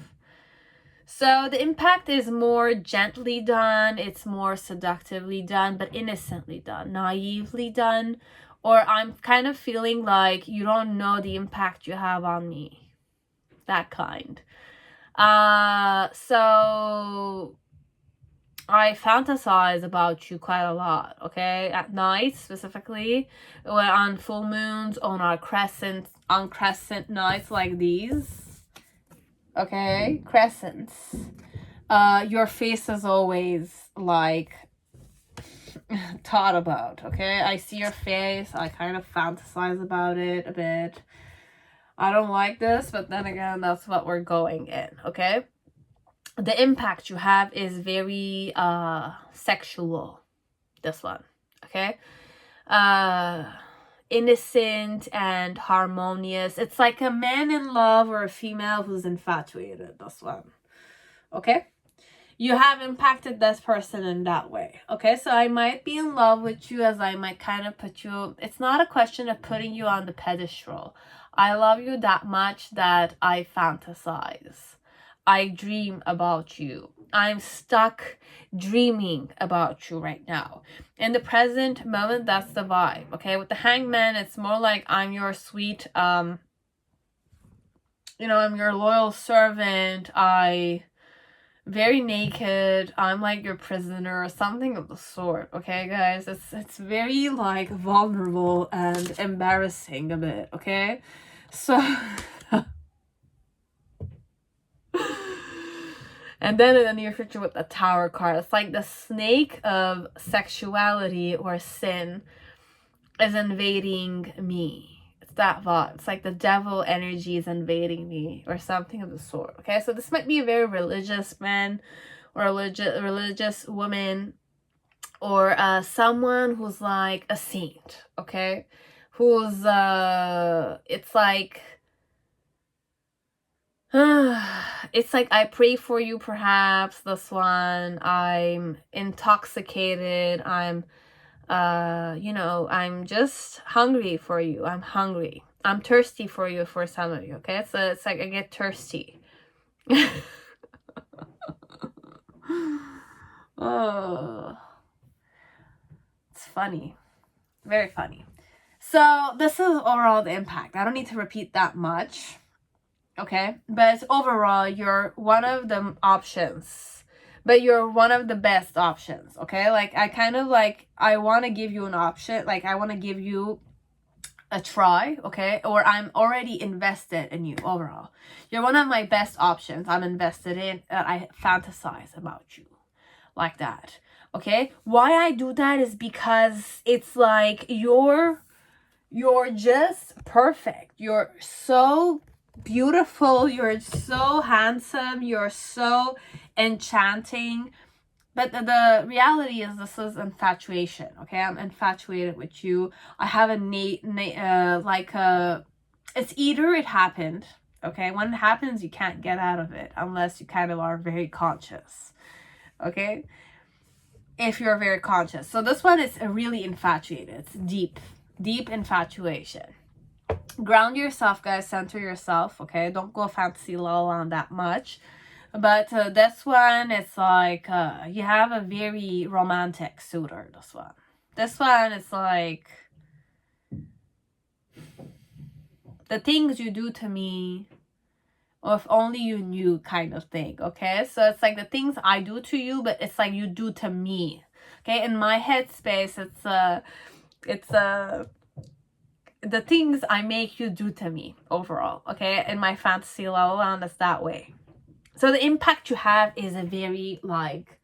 So the impact is more gently done. It's more seductively done, but innocently done, naively done. Or I'm kind of feeling like you don't know the impact you have on me. That kind. So I fantasize about you quite a lot, okay? At night, specifically, on full moons, on crescent nights like these, okay? Crescents. Your face is always, like, thought about, okay? I see your face, I kind of fantasize about it a bit. I don't like this, but then again, that's what we're going in, okay? The impact you have is very sexual, this one, okay? Innocent and harmonious. It's like a man in love or a female who's infatuated, this one, okay? You have impacted this person in that way, okay? So I might be in love with you, as I might kind of put you... It's not a question of putting you on the pedestal. I love you that much that I fantasize. I dream about you. I'm stuck dreaming about you right now. In the present moment, that's the vibe, okay? With the hangman, it's more like I'm your sweet, I'm your loyal servant. Very naked. I'm like your prisoner or something of the sort, okay, guys? It's very, like, vulnerable and embarrassing a bit, okay? So... And then in the near future with the Tower card, it's like the snake of sexuality or sin is invading me. It's that vibe. It's like the devil energy is invading me or something of the sort. Okay, so this might be a very religious man or a religious woman, or someone who's like a saint. Okay, who's it's like... it's like I pray for you, perhaps, this one. I'm intoxicated. I'm I'm just hungry for you. I'm hungry. I'm thirsty for you, for some of you, okay? So it's like I get thirsty. Oh, it's funny. Very funny. So this is overall the impact. I don't need to repeat that much. Okay, but overall, you're one of the options, but you're one of the best options. Okay, like I kind of like, I want to give you an option, like I want to give you a try. Okay, or I'm already invested in you. Overall, you're one of my best options. I'm invested in, I fantasize about you like that. Okay, why I do that is because it's like you're just perfect. You're so beautiful, you're so handsome, you're so enchanting. But the reality is, this is infatuation. Okay, I'm infatuated with you. I have it's either it happened. Okay, when it happens, you can't get out of it unless you kind of are very conscious. Okay, if you're very conscious. So this one is really infatuated. It's deep infatuation. Ground yourself, guys. Center yourself. Okay, don't go fantasy lull on that much. But this one, it's like you have a very romantic suitor. This one is like, the things you do to me, or if only you knew, kind of thing. Okay, so it's like the things I do to you, but it's like you do to me. Okay, in my headspace, it's the things I make you do to me overall. Okay, in my fantasy land, it's that way. So the impact you have is a very like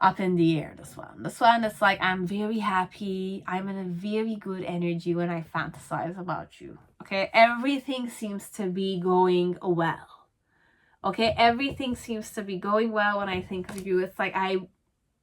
up in the air. This one is like, I'm very happy, I'm in a very good energy when I fantasize about you. Okay, everything seems to be going well. Okay, everything seems to be going well when I think of you. It's like I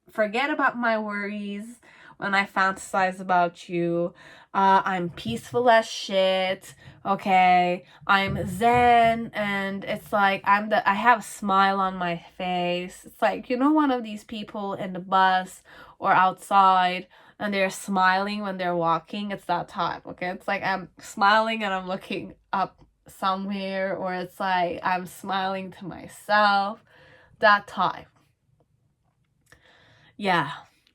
forget about my worries when I fantasize about you. I'm peaceful as shit. Okay, I'm zen, and it's like I have a smile on my face. It's like, you know, one of these people in the bus or outside and they're smiling when they're walking. It's that type. Okay, it's like I'm smiling and I'm looking up somewhere, or it's like I'm smiling to myself. That type. Yeah,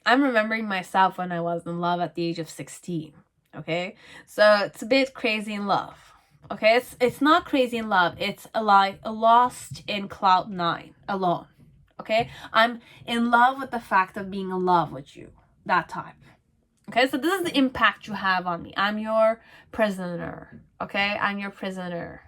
I'm remembering myself when I was in love at the age of 16. Okay, so it's a bit crazy in love. Okay, it's not crazy in love. It's like lost in cloud 9 alone. Okay, I'm in love with the fact of being in love with you. That type. Okay, so this is the impact you have on me. I'm your prisoner. Okay, I'm your prisoner.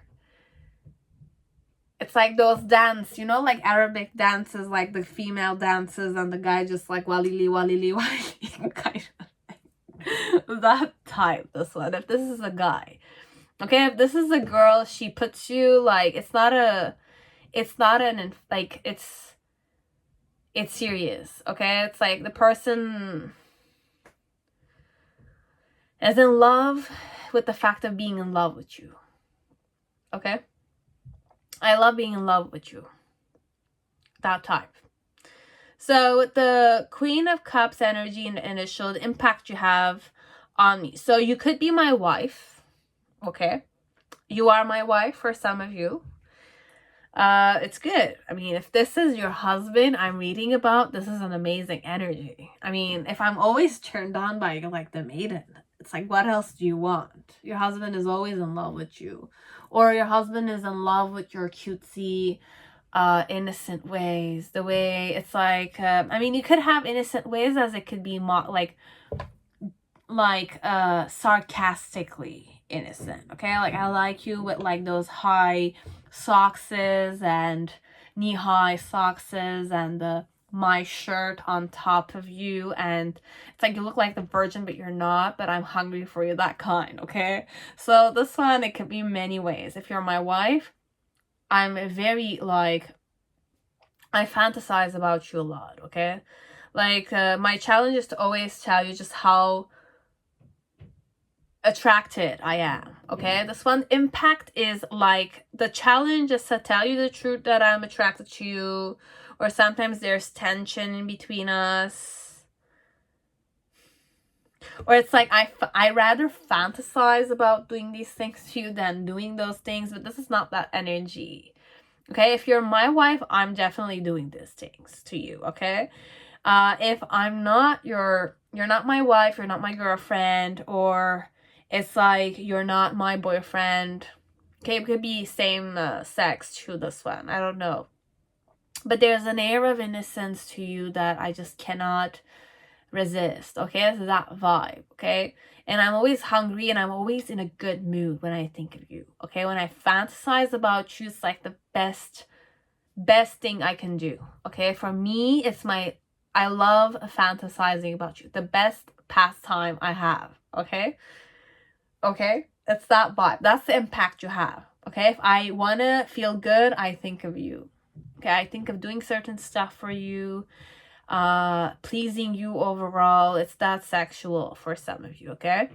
It's like those dance, you know, like Arabic dances, like the female dances, and the guy just like walili walili walili kind of thing. That type. This one. If this is a guy, okay. If this is a girl, she puts you like, it's not like it's serious. Okay, it's like the person is in love with the fact of being in love with you. Okay. I love being in love with you. That type. So with the Queen of Cups energy and the initial, the impact you have on me. So you could be my wife. Okay. You are my wife for some of you. It's good. I mean, if this is your husband I'm reading about, this is an amazing energy. I mean, if I'm always turned on by like the maiden, it's like, what else do you want? Your husband is always in love with you, or your husband is in love with your cutesy innocent ways. The way it's like, I mean, you could have innocent ways as it could be sarcastically innocent. Okay, like I like you with like those high sockses and knee-high sockses and the my shirt on top of you, and it's like you look like the virgin but you're not, but I'm hungry for you, that kind. Okay, so this one, it could be many ways. If you're my wife, I'm very like, I fantasize about you a lot. Okay, like my challenge is to always tell you just how attracted I am. Okay, this one impact is like, the challenge is to tell you the truth that I'm attracted to you, or sometimes there's tension in between us, or it's like I rather fantasize about doing these things to you than doing those things, but this is not that energy. Okay, if you're my wife, I'm definitely doing these things to you. Okay, if I'm not your you're not my wife, you're not my girlfriend, or it's like you're not my boyfriend. Okay, it could be same sex to this one. I don't know. But there's an air of innocence to you that I just cannot resist. Okay, it's that vibe. Okay, and I'm always hungry and I'm always in a good mood when I think of you. Okay, when I fantasize about you, it's like the best thing I can do. Okay, for me, I love fantasizing about you. The best pastime I have. Okay, it's that vibe. That's the impact you have. Okay, if I want to feel good, I think of you. Okay, I think of doing certain stuff for you, pleasing you overall. It's that sexual for some of you. Okay,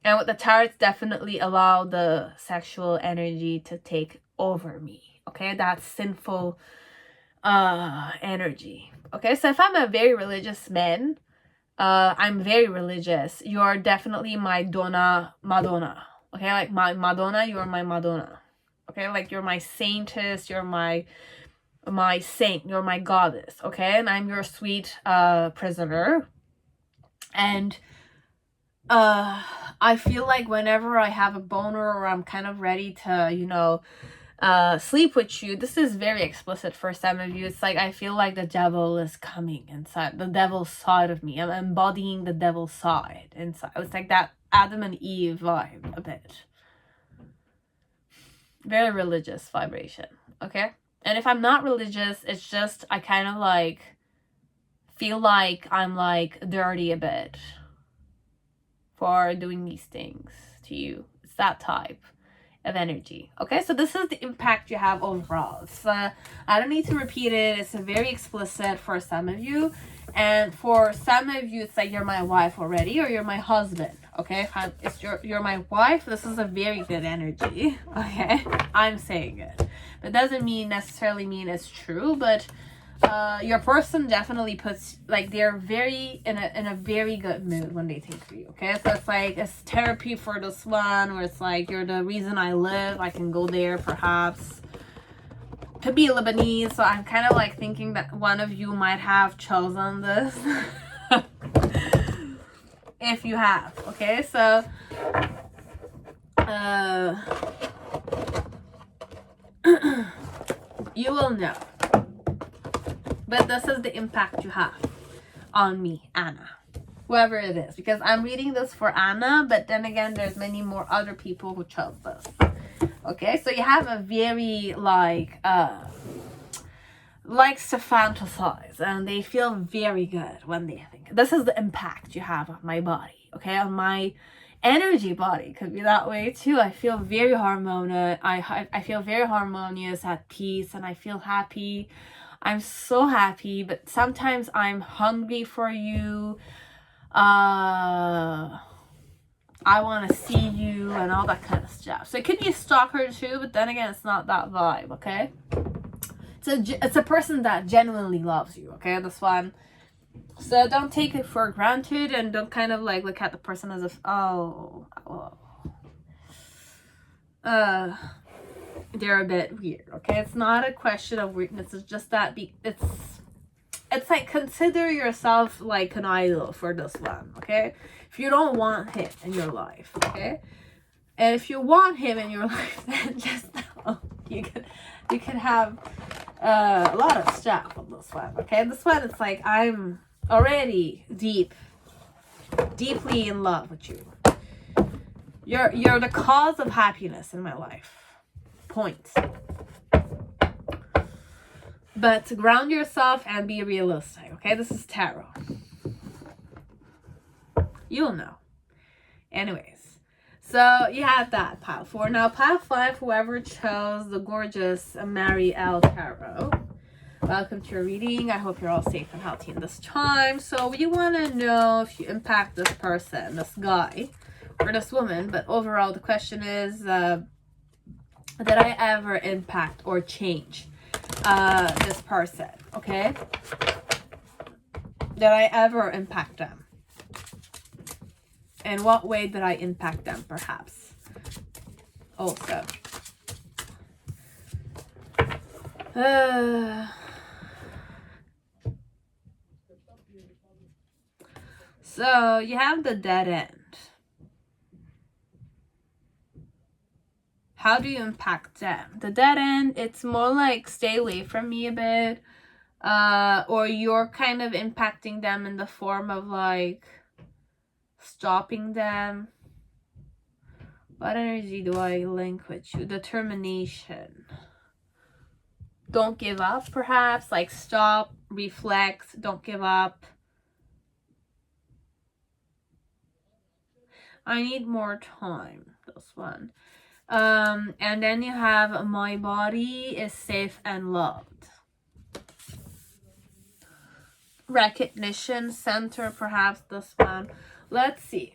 and with the tarot, definitely allow the sexual energy to take over me. Okay, that's sinful energy. Okay, so if I'm a very religious man, I'm very religious, you're definitely my Madonna. Okay, like my Madonna, you're my Madonna. Okay, like you're my saintess, you're my saint, you're my goddess. Okay, and I'm your sweet prisoner. And I feel like whenever I have a boner or I'm kind of ready to, you know, sleep with you, this is very explicit for some of you. It's like I feel like the devil is coming inside, the devil's side of me. I'm embodying the devil's side inside. It's like that Adam and Eve vibe a bit. Very religious vibration. Okay, and if I'm not religious, it's just I kind of like feel like I'm like dirty a bit for doing these things to you. It's that type of energy. Okay, so this is the impact you have overall. It's I don't need to repeat it. It's very explicit for some of you, and for some of you it's like you're my wife already, or you're my husband. Okay, it's you're my wife. This is a very good energy. Okay, I'm saying it, but doesn't necessarily mean it's true. But your person definitely puts, like, they're very in a very good mood when they think of you. Okay, so it's like it's therapy for this one, where it's like you're the reason I live. I can go there perhaps. Could be Lebanese, so I'm kind of like thinking that one of you might have chosen this. If you have. Okay, so you will know. But this is the impact you have on me, Anna. Whoever it is. Because I'm reading this for Anna, but then again, there's many more other people who chose this. Okay, so you have a very, like, likes to fantasize. And they feel very good when they think. This is the impact you have on my body. Okay, on my energy body. Could be that way too. I feel very harmonious. I feel very harmonious, at peace, and I feel happy. I'm so happy, but sometimes I'm hungry for you. I want to see you and all that kind of stuff. So it could be a stalker too, but then again, it's not that vibe, okay? It's a person that genuinely loves you, okay? This one. So don't take it for granted, and don't kind of like look at the person as if, they're a bit weird. Okay, it's not a question of weirdness. It's just that it's like, consider yourself like an idol for this one. Okay, if you don't want him in your life, okay, and if you want him in your life, then just know you can have a lot of stuff on this one. Okay, this one, it's like I'm already deeply in love with you. You're the cause of happiness in my life. Point. But ground yourself and be realistic. Okay, this is tarot. You'll know. Anyways, so you had that pile 4. Now pile 5, whoever chose the gorgeous Mary L. Tarot. Welcome to your reading. I hope you're all safe and healthy in this time. So you want to know if you impact this person, this guy, or this woman. But overall, the question is, did I ever impact or change this person? Okay? Did I ever impact them? In what way did I impact them, perhaps? Also. So you have the dead end. How do you impact them? The dead end, it's more like stay away from me a bit. Or you're kind of impacting them in the form of like stopping them. What energy do I link with you? Determination. Don't give up, perhaps. Like stop, reflect, don't give up. I need more time. This one. And then you have my body is safe and loved. Recognition, center, perhaps this one. Let's see.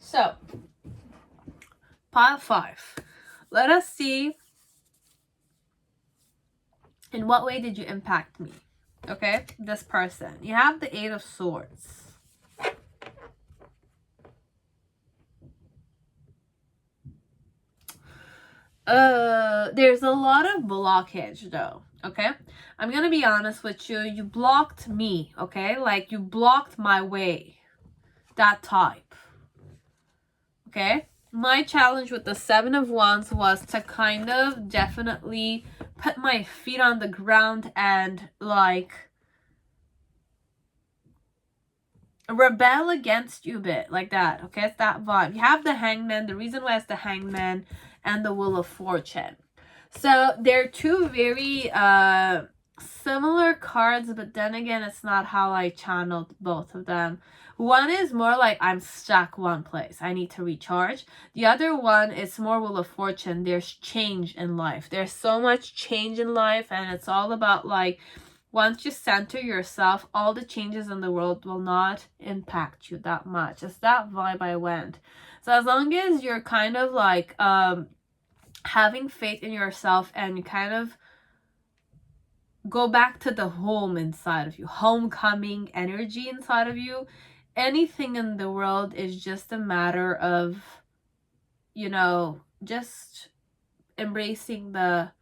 So, pile 5. Let us see in what way did you impact me. Okay, this person. You have the 8 of Swords. There's a lot of blockage though. Okay, I'm gonna be honest with you. You blocked me. Okay, like you blocked my way. That type. Okay, my challenge with the 7 of Wands was to kind of definitely put my feet on the ground and like rebel against you a bit, like that. Okay, it's that vibe. You have the Hangman. The reason why it's the Hangman and the Wheel of Fortune. So they're two very similar cards, but then again, it's not how I channeled both of them. One is more like I'm stuck one place, I need to recharge. The other one is more Wheel of Fortune. There's change in life. There's so much change in life, and it's all about like once you center yourself, all the changes in the world will not impact you that much. It's that vibe I went. So as long as you're kind of like having faith in yourself and you kind of go back to the home inside of you, homecoming energy inside of you, anything in the world is just a matter of, you know, just embracing the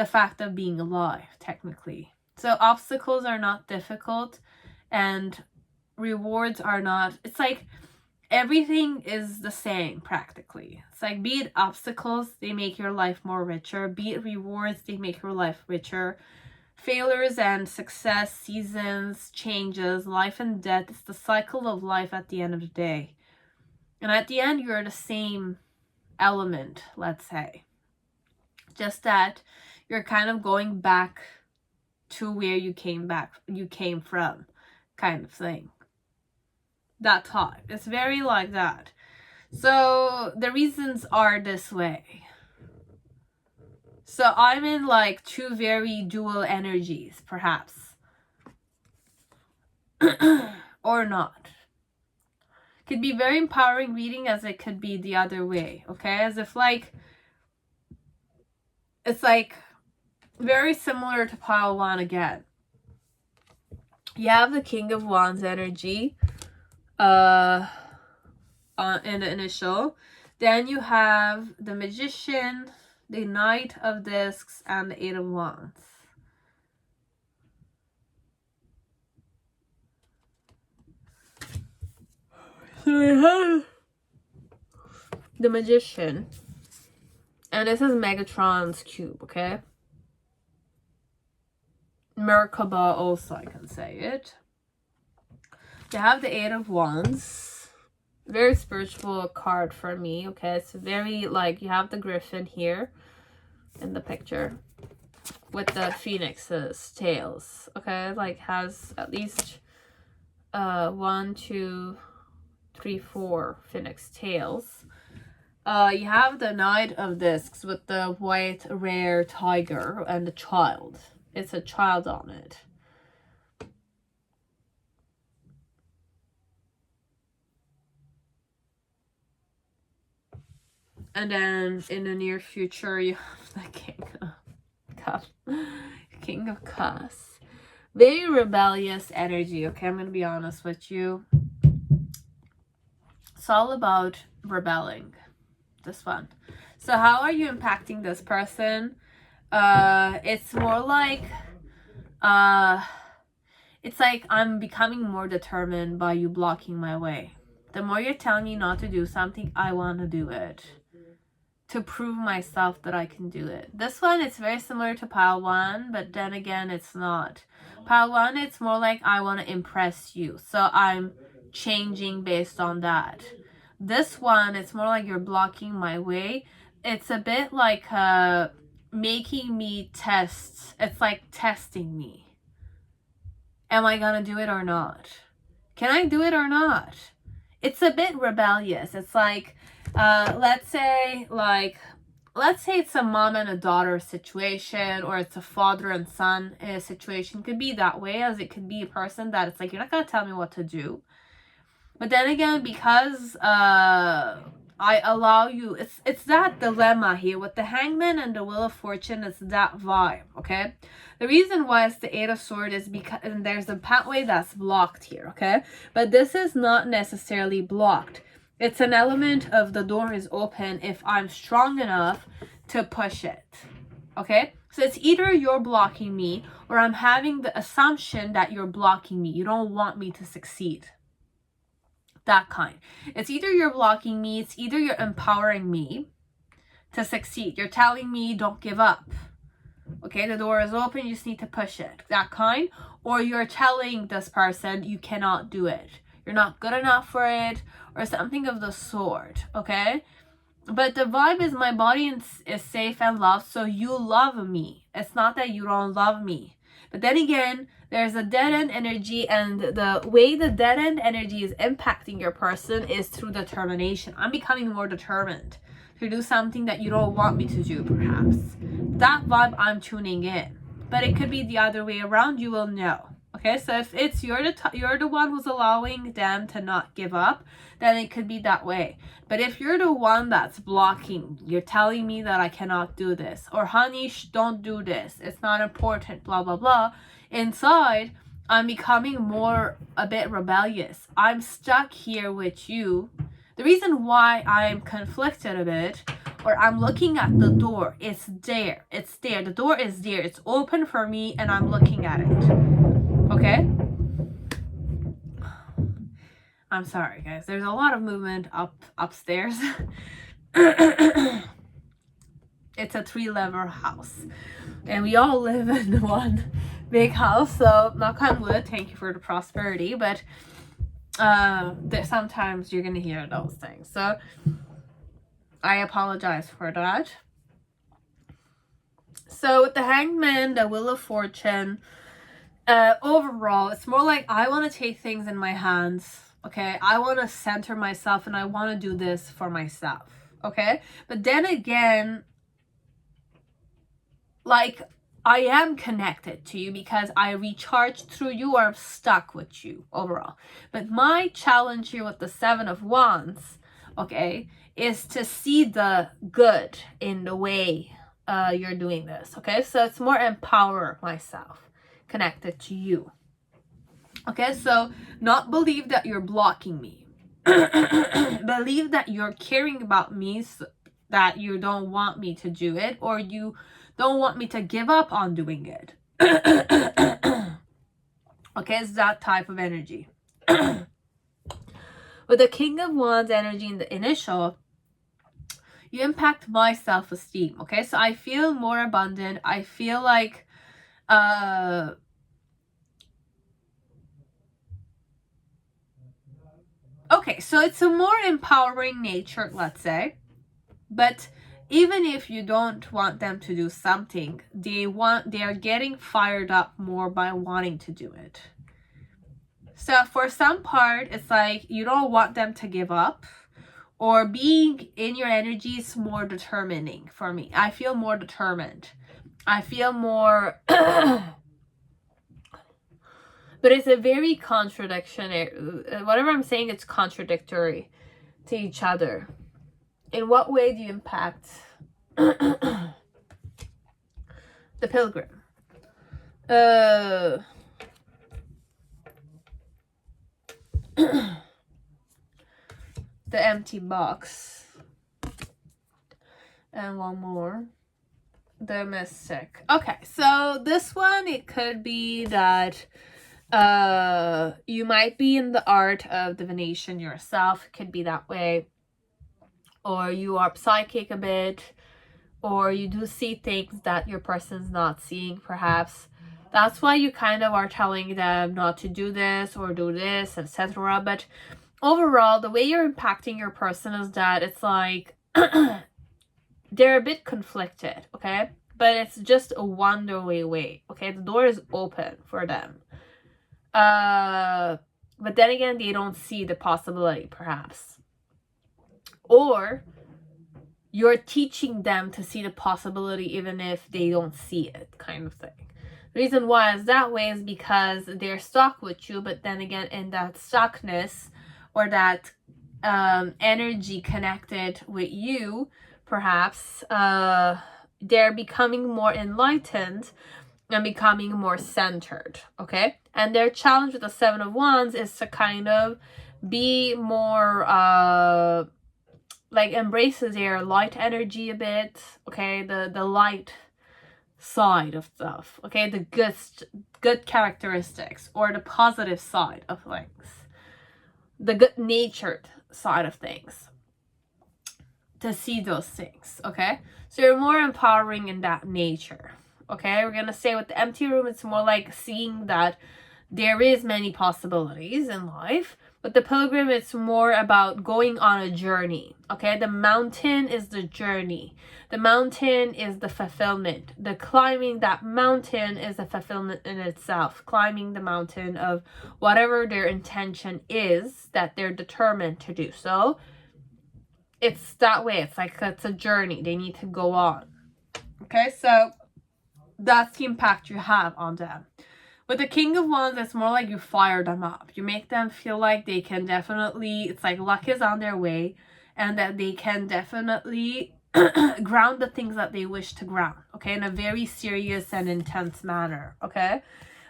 fact of being alive, technically. So obstacles are not difficult and rewards are not, it's like everything is the same practically. It's like, be it obstacles, they make your life more richer. Be it rewards, they make your life richer. Failures and success, seasons, changes, life and death. It's the cycle of life at the end of the day. And at the end, you're the same element, let's say. Just that you're kind of going back to where you came from, kind of thing. That type. It's very like that. So the reasons are this way. So I'm in like two very dual energies, perhaps. Or not. Could be very empowering reading as it could be the other way. Okay? As if like, it's like very similar to pile 1 again. You have the King of Wands energy in the initial. Then you have the Magician, the Knight of Discs, and the 8 of Wands. So we have the Magician. And this is Megatron's cube, okay? Merkaba also, I can say it. You have the 8 of Wands. Very spiritual card for me, okay? It's very, like, you have the Griffin here in the picture. with the phoenix's tails. Okay, like has at least 1, 2, 3, 4 phoenix tails. You have the Knight of Discs with the white rare tiger and the child. It's a child on it. And then in the near future, you have the King of Cups. King of Cups. Very rebellious energy, okay? I'm going to be honest with you. It's all about rebelling. This one. So how are you impacting this person? It's more like... it's like I'm becoming more determined by you blocking my way. The more you're telling me not to do something, I want to do it. To prove myself that I can do it. This one, it's very similar to pile 1, but then again, it's not. Pile 1, it's more like I want to impress you. So I'm changing based on that. This one, it's more like you're blocking my way. It's a bit like making me test. It's like testing me. Am I gonna do it or not? Can I do it or not? It's a bit rebellious. It's like, let's say it's a mom and a daughter situation, or it's a father and son situation. It could be that way, as it could be a person that it's like, you're not gonna tell me what to do. But then again, because I allow you, it's that dilemma here with the Hangman and the Wheel of Fortune. It's that vibe, okay? The reason why it's the 8 of Swords is because there's a pathway that's blocked here, okay? But this is not necessarily blocked. It's an element of the door is open if I'm strong enough to push it, okay? So it's either you're blocking me, or I'm having the assumption that you're blocking me. You don't want me to succeed. That kind. It's either you're blocking me, it's either you're empowering me to succeed. You're telling me don't give up. Okay, the door is open, you just need to push it. That kind. Or you're telling this person you cannot do it. You're not good enough for it, or something of the sort. Okay? But the vibe is my body is safe and loved, so you love me. It's not that you don't love me. But then again, there's a dead-end energy, and the way the dead-end energy is impacting your person is through determination. I'm becoming more determined to do something that you don't want me to do, perhaps. That vibe I'm tuning in. But it could be the other way around, you will know. Okay, so if it's you're the one who's allowing them to not give up, then it could be that way. But if you're the one that's blocking, you're telling me that I cannot do this, or honey, don't do this, it's not important, blah, blah, blah. Inside, I'm becoming a bit rebellious. I'm stuck here with you. The reason why I'm conflicted a bit, or I'm looking at the door, it's there. The door is there. It's open for me, and I'm looking at it. Okay? I'm sorry, guys. There's a lot of movement upstairs. It's a 3-level house, and we all live in one big house. So, knock on wood. Thank you for the prosperity, but sometimes you're gonna hear those things. So, I apologize for that. So, with the Hangman, the Wheel of Fortune. Overall, it's more like I want to take things in my hands, okay? I want to center myself, and I want to do this for myself, okay? But then again, like, I am connected to you because I recharge through you, or I'm stuck with you overall. But my challenge here with the 7 of Wands, okay, is to see the good in the way you're doing this, okay? So it's more empower myself. Connected to you. Okay, so not believe that you're blocking me. Believe that you're caring about me, so that you don't want me to do it, or you don't want me to give up on doing it. Okay, it's that type of energy. With the King of Wands energy in the initial, you impact my self-esteem. Okay, so I feel more abundant. I feel like okay, so it's a more empowering nature, let's say, but even if you don't want them to do something, they are getting fired up more by wanting to do it. So for some part, it's like you don't want them to give up, or being in your energy is more determining for me. I feel more determined. I feel more but it's a very contradiction. Whatever I'm saying, it's contradictory to each other. In what way do you impact the pilgrim? The empty box. And one more. The mystic. Okay, so this one, it could be that you might be in the art of divination yourself. It could be that way. Or you are psychic a bit, or you do see things that your person's not seeing, perhaps. That's why you kind of are telling them not to do this or do this, etc. But overall, the way you're impacting your person is that it's like they're a bit conflicted, okay? But it's just a way, okay? The door is open for them. But then again, they don't see the possibility, perhaps. Or you're teaching them to see the possibility even if they don't see it, kind of thing. The reason why it's that way is because they're stuck with you, but then again, in that stuckness or that energy connected with you, perhaps they're becoming more enlightened and becoming more centered, okay? And their challenge with the Seven of Wands is to kind of be more like embraces their light energy a bit, okay? The light side of stuff, okay? The good characteristics, or the positive side of things, the good natured side of things, to see those things, okay? So you're more empowering in that nature, okay? We're gonna say with the empty room, it's more like seeing that there is many possibilities in life. But the pilgrim, it's more about going on a journey, okay? The mountain is the journey. The mountain is the fulfillment. The climbing that mountain is a fulfillment in itself. Climbing the mountain of whatever their intention is that they're determined to do. So it's that way. It's like it's a journey they need to go on. Okay, so that's the impact you have on them. With the King of Wands, it's more like you fire them up. You make them feel like they can definitely, it's like luck is on their way, and that they can definitely ground the things that they wish to ground, okay, in a very serious and intense manner, okay?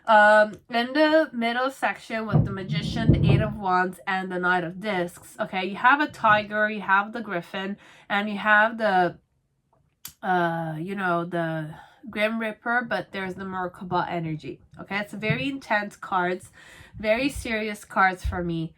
In the middle section with the Magician, the Eight of Wands, and the Knight of Discs, okay, you have a tiger, you have the Griffin, and you have the, you know, the Grim Reaper, but there's the Merkaba energy, okay? It's very intense cards, very serious cards for me,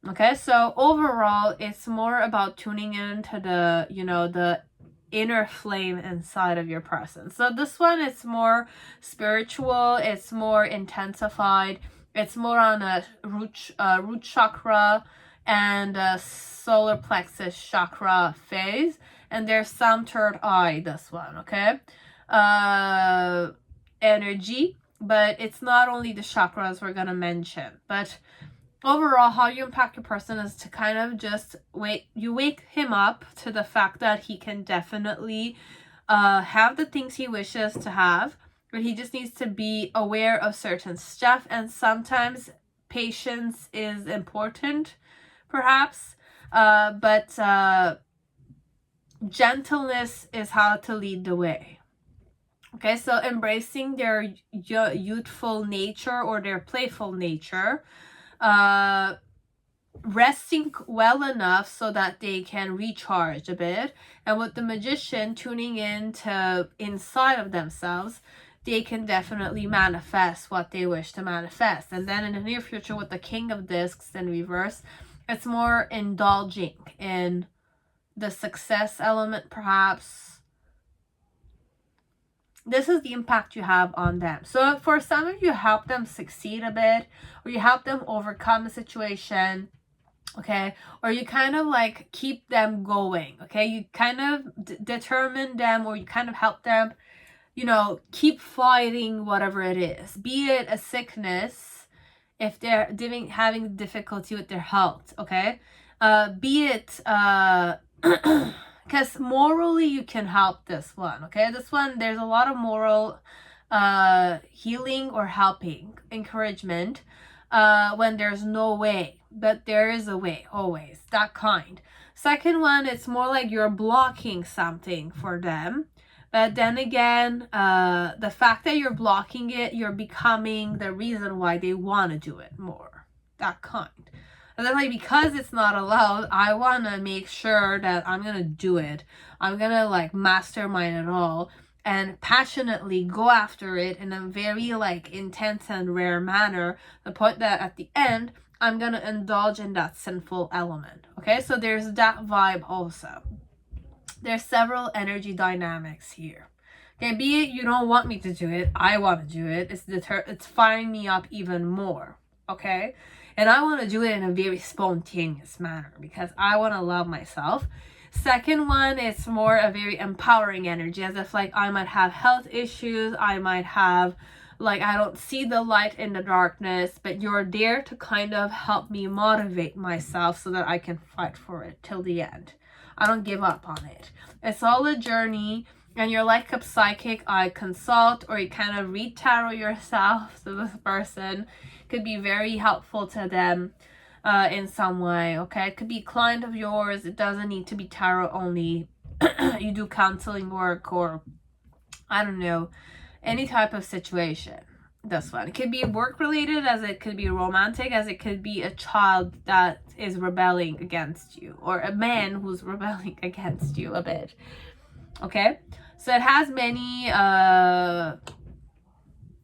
okay? So overall, it's more about tuning into the, you know, the inner flame inside of your person. So this one, it's more spiritual, it's more intensified, it's more on a root chakra and a solar plexus chakra phase, and there's some third eye, this one, okay? Energy, but it's not only the chakras we're gonna mention, but overall, how you impact your person is to kind of just wake him up to the fact that he can definitely have the things he wishes to have, but he just needs to be aware of certain stuff, and sometimes patience is important, perhaps, but gentleness is how to lead the way. Okay, so embracing their youthful nature or their playful nature, resting well enough so that they can recharge a bit, and with the Magician tuning into inside of themselves, they can definitely manifest what they wish to manifest. And then in the near future with the King of Discs in reverse, it's more indulging in the success element, perhaps. This is the impact you have on them. So for some of you, help them succeed a bit, or you help them overcome a situation, okay? Or you kind of like keep them going, okay? You kind of determine them, or you kind of help them, you know, keep fighting whatever it is, be it a sickness, if they're having difficulty with their health, okay? Be it because morally you can help this one, okay? This one, there's a lot of moral healing or helping, encouragement, when there's no way, but there is a way, always, that kind. Second one, it's more like you're blocking something for them. But then again, the fact that you're blocking it, you're becoming the reason why they want to do it more. That kind. And then like, because it's not allowed, I want to make sure that I'm going to do it. I'm going to like mastermind it all and passionately go after it in a very like intense and rare manner. The point that at the end, I'm going to indulge in that sinful element. Okay, so there's that vibe also. There's several energy dynamics here. Okay, be it you don't want me to do it, I want to do it. It's firing me up even more. Okay, and I want to do it in a very spontaneous manner because I want to love myself. Second one, it's more a very empowering energy, as if like I might have health issues, I might have like I don't see the light in the darkness, but you're there to kind of help me motivate myself so that I can fight for it till the end. I don't give up on it. It's all a journey, and you're like a psychic. I consult, or you kind of read tarot yourself. So this person could be very helpful to them in some way, okay? It could be a client of yours. It doesn't need to be tarot only. You do counseling work, or I don't know, any type of situation. This one, it could be work related, as it could be romantic, as it could be a child that is rebelling against you, or a man who's rebelling against you a bit. Okay, so it has many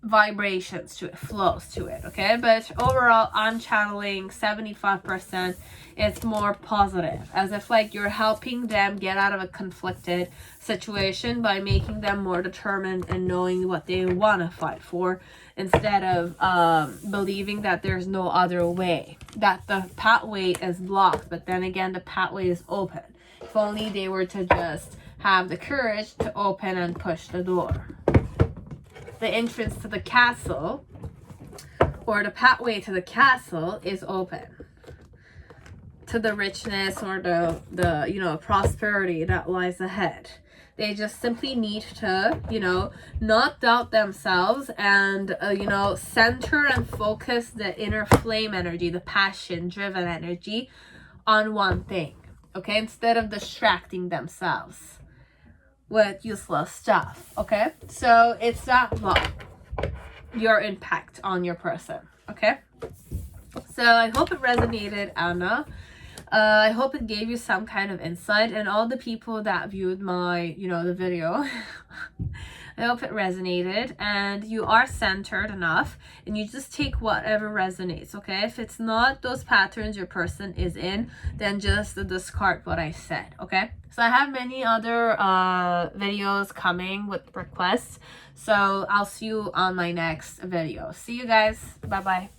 vibrations to it, flows to it, okay? But overall, I'm channeling 75%. It's more positive, as if like you're helping them get out of a conflicted situation by making them more determined and knowing what they want to fight for, instead of believing that there's no other way, that the pathway is blocked. But then again, the pathway is open. If only they were to just have the courage to open and push the door. The entrance to the castle, or the pathway to the castle, is open to the richness or the you know, prosperity that lies ahead. They just simply need to, you know, not doubt themselves and you know, center and focus the inner flame energy, the passion driven energy, on one thing, okay, instead of distracting themselves with useless stuff. Okay, so it's that love, your impact on your person. Okay, so I hope it resonated, Anna. I hope it gave you some kind of insight, and all the people that viewed my, you know, the video. I hope it resonated and you are centered enough, and you just take whatever resonates, okay? If it's not those patterns your person is in, then just discard what I said, okay? So I have many other videos coming with requests, so I'll see you on my next video. See you guys. Bye bye.